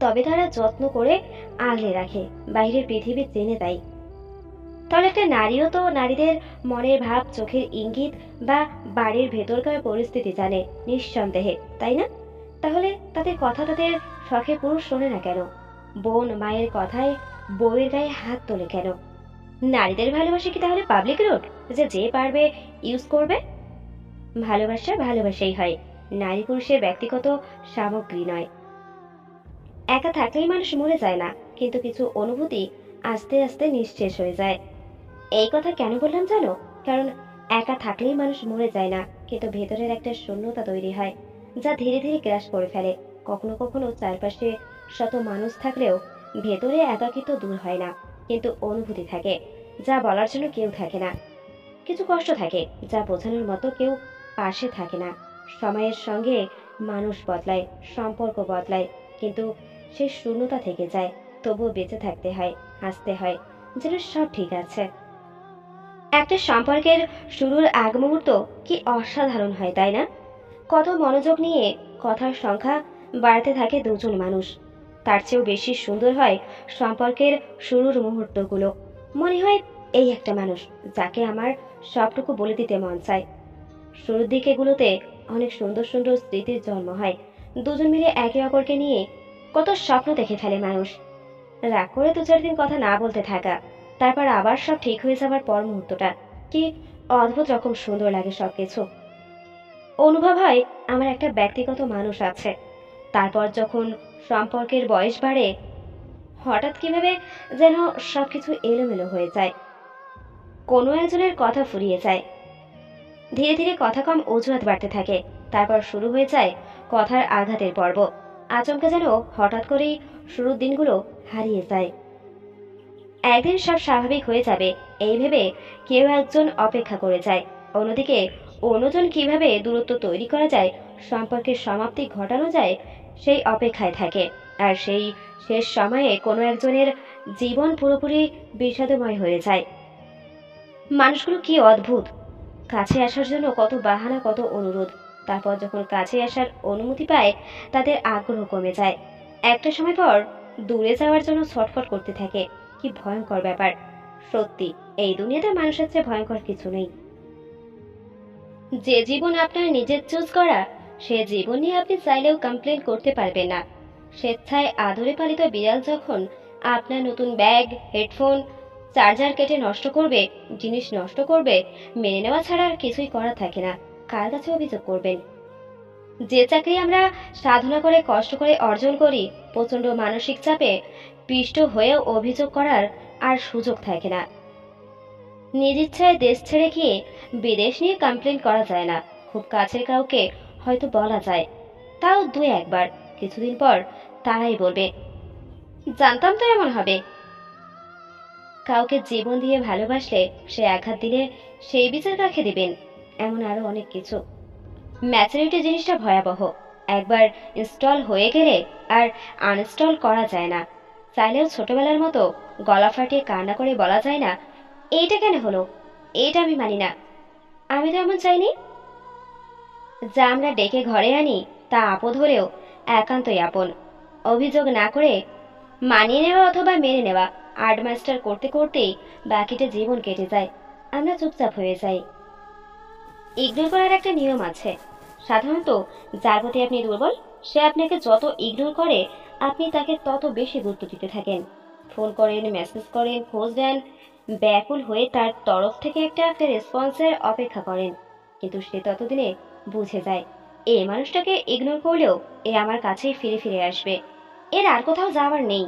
তবে তারা যত্ন করে আগলে রাখে, বাইরের পৃথিবী জেনে দেয়। তাহলে একটা নারীও তো নারীদের মনের ভাব, চোখের ইঙ্গিত বা বাড়ির ভেতরকার পরিস্থিতি জানে নিঃসন্দেহে, তাই না? তাহলে তাদের কথা তাদের শখে পুরুষ শোনে না কেন? বোন মায়ের কথায় বউয়ের গায়ে হাত তোলে কেন? নারীদের ভালোবাসা কি তাহলে পাবলিক রোড, যে পারবে ইউজ করবে? ভালোবাসা ভালোবাসাই হয়, নারী পুরুষের ব্যক্তিগত সামগ্রী নয়। একা থাকলেই মানুষ মরে যায় না, কিন্তু কিছু অনুভূতি আস্তে আস্তে নিঃশেষ হয়ে যায়। এই কথা কেন বললাম জানো? কারণ একা থাকলেই মানুষ মরে যায় না, কিন্তু ভেতরের একটা শূন্যতা তৈরি হয়, যা ধীরে ধীরে গ্রাস করে ফেলে। কখনো কখনো চারপাশে শত মানুষ থাকলেও ভেতরে একাকিত্ব দূর হয় না, কিন্তু অনুভূতি থাকে যা বলার জন্য কেউ থাকে না। কিছু কষ্ট থাকে যা বোঝানোর মতো কেউ পাশে থাকে না। সময়ের সঙ্গে মানুষ বদলায়, সম্পর্ক বদলায়, কিন্তু সেই শূন্যতা থেকে যায়। তবুও বেঁচে থাকতে হয়, হাসতে হয়, যেন সব ঠিক আছে। একটা সম্পর্কের শুরুর আগ মুহূর্ত কি অসাধারণ হয়, তাই না? কত মনোযোগ নিয়ে কথার সংখ্যা বাড়তে থাকে দুজন মানুষ। তার চেয়েও বেশি সুন্দর হয় সম্পর্কের শুরুর মুহূর্তগুলো। মনে হয় এই একটা মানুষ যাকে আমার সবটুকু বলে দিতে মন চায়। শুরুর দিকেগুলোতে অনেক সুন্দর সুন্দর স্মৃতির জন্ম হয়। দুজন মিলে একে অপরকে নিয়ে কত স্বপ্ন দেখে ফেলে মানুষ। রাগ করে 2-4 দিন কথা না বলতে থাকা, তারপর আবার সব ঠিক হয়ে যাবার পর মুহূর্তটা কি অদ্ভুত রকম সুন্দর লাগে। সবকিছু অনুভব হয় আমার একটা ব্যক্তিগত মানুষ আছে। তারপর যখন সম্পর্কের বয়স বাড়ে, হঠাৎ কিভাবে যেন সবকিছু এলোমেলো হয়ে যায়। কোনো একজনের কথা ফুরিয়ে যায়, ধীরে ধীরে কথা কম, অজুহাত বাড়তে থাকে। তারপর শুরু হয়ে যায় কথার আঘাতের পর্ব। আচমকা যেন হঠাৎ করেই শুরুর দিনগুলো হারিয়ে যায়। একদিন সব স্বাভাবিক হয়ে যাবে এই ভেবে কেউ একজন অপেক্ষা করে যায়, অন্যদিকে অন্যজন কিভাবে দূরত্ব তৈরি করা যায়, সম্পর্কের সমাপ্তি ঘটানো যায়, সেই অপেক্ষায় থাকে। আর সেই শেষ সময়ে কোনো একজনের জীবন পুরোপুরি বিষাদময় হয়ে যায়। মানুষগুলো কি অদ্ভুত, কাছে আসার জন্য কত বাহানা, কত অনুরোধ। তারপর যখন কাছে আসার অনুমতি পায়, তাদের আগ্রহ কমে যায়। একটা সময় পর দূরে যাওয়ার জন্য ছটফট করতে থাকে। কি ভয়ঙ্কর ব্যাপার! সত্যি এই দুনিয়াতে মানুষের চেয়ে ভয়ঙ্কর কিছু নেই। যে জীবন আপনার নিজের চুজ করা, সে জীবন নিয়ে আপনি চাইলেও কমপ্লেন করতে পারবেন না। স্বেচ্ছায় আদরে পালিত বিড়াল যখন আপনার নতুন ব্যাগ, হেডফোন, চার্জার কেটে নষ্ট করবে, জিনিস নষ্ট করবে, মেনে নেওয়া ছাড়া আর কিছুই করা থাকে না। কার কাছে অভিযোগ করবেন? যে চাকরি আমরা সাধনা করে কষ্ট করে অর্জন করি, প্রচণ্ড মানসিক চাপে পিষ্ট হয়েও অভিযোগ করার আর সুযোগ থাকে না। নিজ ইচ্ছায় দেশ ছেড়ে গিয়ে বিদেশ নিয়ে কমপ্লেন করা যায় না। খুব কাছের কাউকে হয়তো বলা যায়, তাও 2-1 বার। কিছুদিন পর তারাই বলবে, জানতাম তো এমন হবে। কাউকে জীবন দিয়ে ভালোবাসলে সে আঘাত দিলে সেই বিচার কাকে দিবেন? এমন আরো অনেক কিছু। ম্যাচুরিটি জিনিসটা ভয়াবহ। একবার ইনস্টল হয়ে গেলে আর আনইনস্টল করা যায় না। চাইলেও ছোটবেলার মতো গলা ফাটিয়ে কান্না করে বলা যায় না, এইটা কেন হলো, এইটা আমি মানি না, আমি তো এমন চাইনি। যা আমরা ডেকে ঘরে আনি তা আপদ হলেও একান্তই আপন। অভিযোগ না করে মানিয়ে নেওয়া অথবা মেনে নেওয়া, আর্ট মাস্টার করতে করতেই বাকিটা জীবন কেটে যায়। আমরা চুপচাপ হয়ে যাই। ইগনোর করার একটা নিয়ম আছে। সাধারণত যার প্রতি আপনি দুর্বল সে আপনাকে যত ইগনোর করে আপনি তাকে তত বেশি গুরুত্ব দিতে থাকেন। ফোন করেন, মেসেজ করেন, খোঁজ দেন, ব্যাকুল হয়ে তার তরফ থেকে একটা রেসপন্সের অপেক্ষা করেন। কিন্তু সে ততদিনে বুঝে যায় এই মানুষটাকে ইগনোর করলেও এ আমার কাছেই ফিরে ফিরে আসবে, এর আর কোথাও যাওয়ার নেই।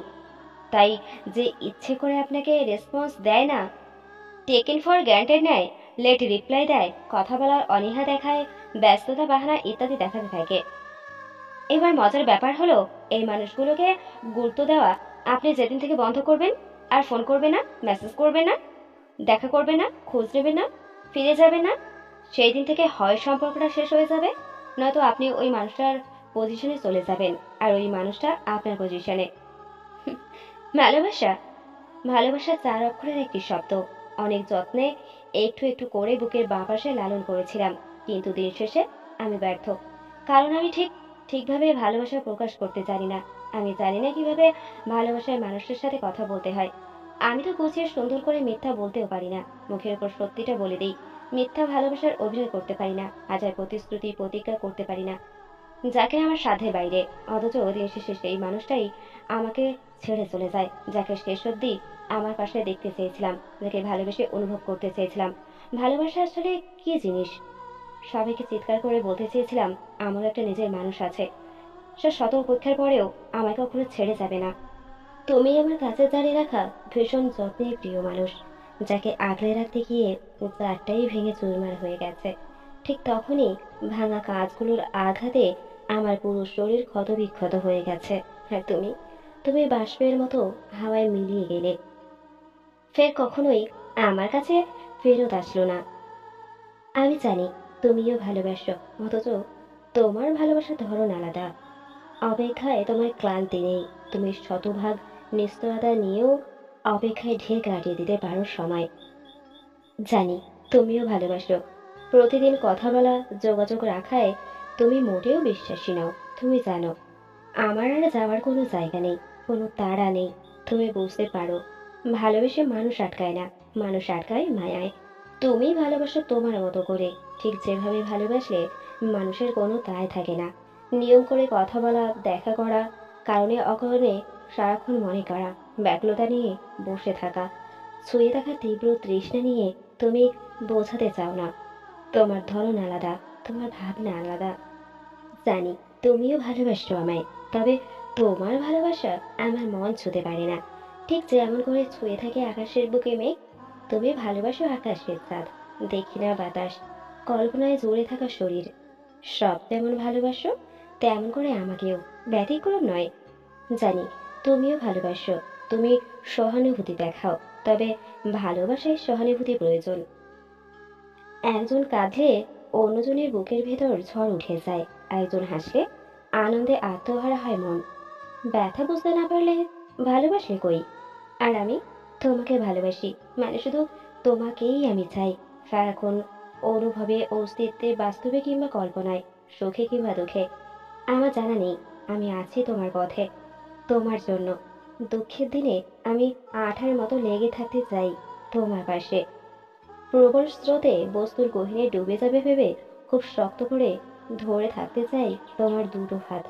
তাই যে ইচ্ছে করে আপনাকে রেসপন্স দেয় না, টেকেন ফর গ্রান্টেড নেয়, লেট রিপ্লাই দেয়, কথা বলার অনীহা দেখায়, ব্যস্ততা বাহানা ইত্যাদি দেখাতে থাকে। এবার মজার ব্যাপার হলো এই মানুষগুলোকে গুরুত্ব দেওয়া আপনি যেদিন থেকে বন্ধ করবেন, আর ফোন করবে না, মেসেজ করবে না, দেখা করবে না, খোঁজ নেবে না, ফিরে যাবে না, সেই দিন থেকে হয় সম্পর্কটা শেষ হয়ে যাবে, নয়তো আপনি ওই মানুষটার পজিশনে চলে যাবেন আর ওই মানুষটা আপনার পজিশনে। ভালোবাসা, ভালোবাসা 4 অক্ষরের একটি শব্দ। অনেক যত্নে একটু একটু করে বুকের বাঁ পাশে লালন করেছিলাম, কিন্তু দিন শেষে আমি ব্যর্থ। কারণ আমি ঠিকভাবে ভালোবাসা প্রকাশ করতে জানি না। আমি জানি না কিভাবে ভালোবাসার মানুষের সাথে কথা বলতে হয়। আমি তো গুছিয়ে সুন্দর করে মিথ্যা বলতেও পারি না, মুখের উপর সত্যিটা বলে দিই। মিথ্যা ভালোবাসার অভিনয় করতে পারি না, হাজার প্রতিশ্রুতি প্রতিজ্ঞা করতে পারি না যাকে আমার সাধ্যের বাইরে। অথচ দিন শেষে সেই মানুষটাই আমাকে ছেড়ে চলে যায়, যাকে শেষ অবধি আমার পাশে দেখতে চেয়েছিলাম, যাকে ভালোবেসে অনুভব করতে চেয়েছিলাম। ভালোবাসা আসলে কি জিনিস সবাইকে চিৎকার করে বলতে চেয়েছিলাম আমার একটা নিজের মানুষ আছে, সে শত অপেক্ষার পরেও আমাকে কখনো ছেড়ে যাবে না। তুমি আমার কাছে দাঁড়িয়ে রাখা ভীষণ যত্নের প্রিয় মানুষ, যাকে আগলে রাখতে গিয়ে চারটাই ভেঙে চুরমার হয়ে গেছে। ঠিক তখনই ভাঙা কাঁচগুলোর আঘাতে আমার পুরো শরীর ক্ষতবিক্ষত হয়ে গেছে। আর তুমি বাষ্পের মতো হাওয়ায় মিলিয়ে গেলে, ফের কখনোই আমার কাছে ফেরত আসলো না। আমি জানি তুমিও ভালোবাসো, অথচ তোমার ভালোবাসার ধরন আলাদা। অপেক্ষায় তোমার ক্লান্তি নেই, তুমি শতভাগ নিশ্চয়তা নিয়েও অপেক্ষায় ঢের কাটিয়ে দিতে পারো সময়। জানি তুমিও ভালোবাসো, প্রতিদিন কথা বলা, যোগাযোগ রাখায় তুমি মোটেও বিশ্বাসী নাও। তুমি জানো আমার আর যাওয়ার কোনো জায়গা নেই, কোনো তাড়া নেই। তুমি বুঝতে পারো ভালোবেসে মানুষ আটকায় না, মানুষ আটকায় মায়ায়। তুমি ভালোবাসো তোমার মতো করে, ঠিক যেভাবে ভালোবাসলে মানুষের কোনো দায় থাকে না। নিয়ম করে কথা বলা, দেখা করা, কারণে অকারণে সারাক্ষণ মনে করা, ব্যাকুলতা নিয়ে বসে থাকা, ছুঁয়ে থাকা তীব্র তৃষ্ণা নিয়ে তুমি বোঝাতে চাও না। তোমার ধরন আলাদা, তোমার ভাবনা আলাদা। জানি তুমিও ভালোবাসো আমায়, তবে তোমার ভালোবাসা আমার মন ছুঁতে পারে না। ঠিক যেমন করে ছুঁয়ে থাকে আকাশের বুকে মেঘ, তুমি ভালোবাসো আকাশের চাঁদ, দেখি না বাতাস, কল্পনায় জুড়ে থাকা শরীর। সব যেমন ভালোবাসো তেমন করে আমাকেও, ব্যতিক্রম নয়। জানি তুমিও ভালোবাসো, তুমি সহানুভূতি দেখাও, তবে ভালোবাসায় সহানুভূতি প্রয়োজন। একজন কাঁধে অন্যজনের বুকের ভেতর ঝড় উঠে যায়, একজন হাসলে আনন্দে আত্মহারা হয় মন। ব্যথা বুঝতে না পারলে ভালোবাসলে কই? আর আমি তোমাকে ভালোবাসি, মানে শুধু তোমাকেই আমি চাই, সারাক্ষণ অনুভবে, অস্তিত্বে, বাস্তবে কিংবা কল্পনায়, সুখে কিংবা দুঃখে। আমার জানা নেই আমি আছি তোমার পথে, তোমার জন্য। দুঃখের দিনে আমি আঠার মতো লেগে থাকতে চাই তোমার পাশে। প্রবল স্রোতে বস্তুর গহীনে ডুবে যাবে ভেবে খুব শক্ত করে ধরে থাকতে চাই তোমার দুটো হাত।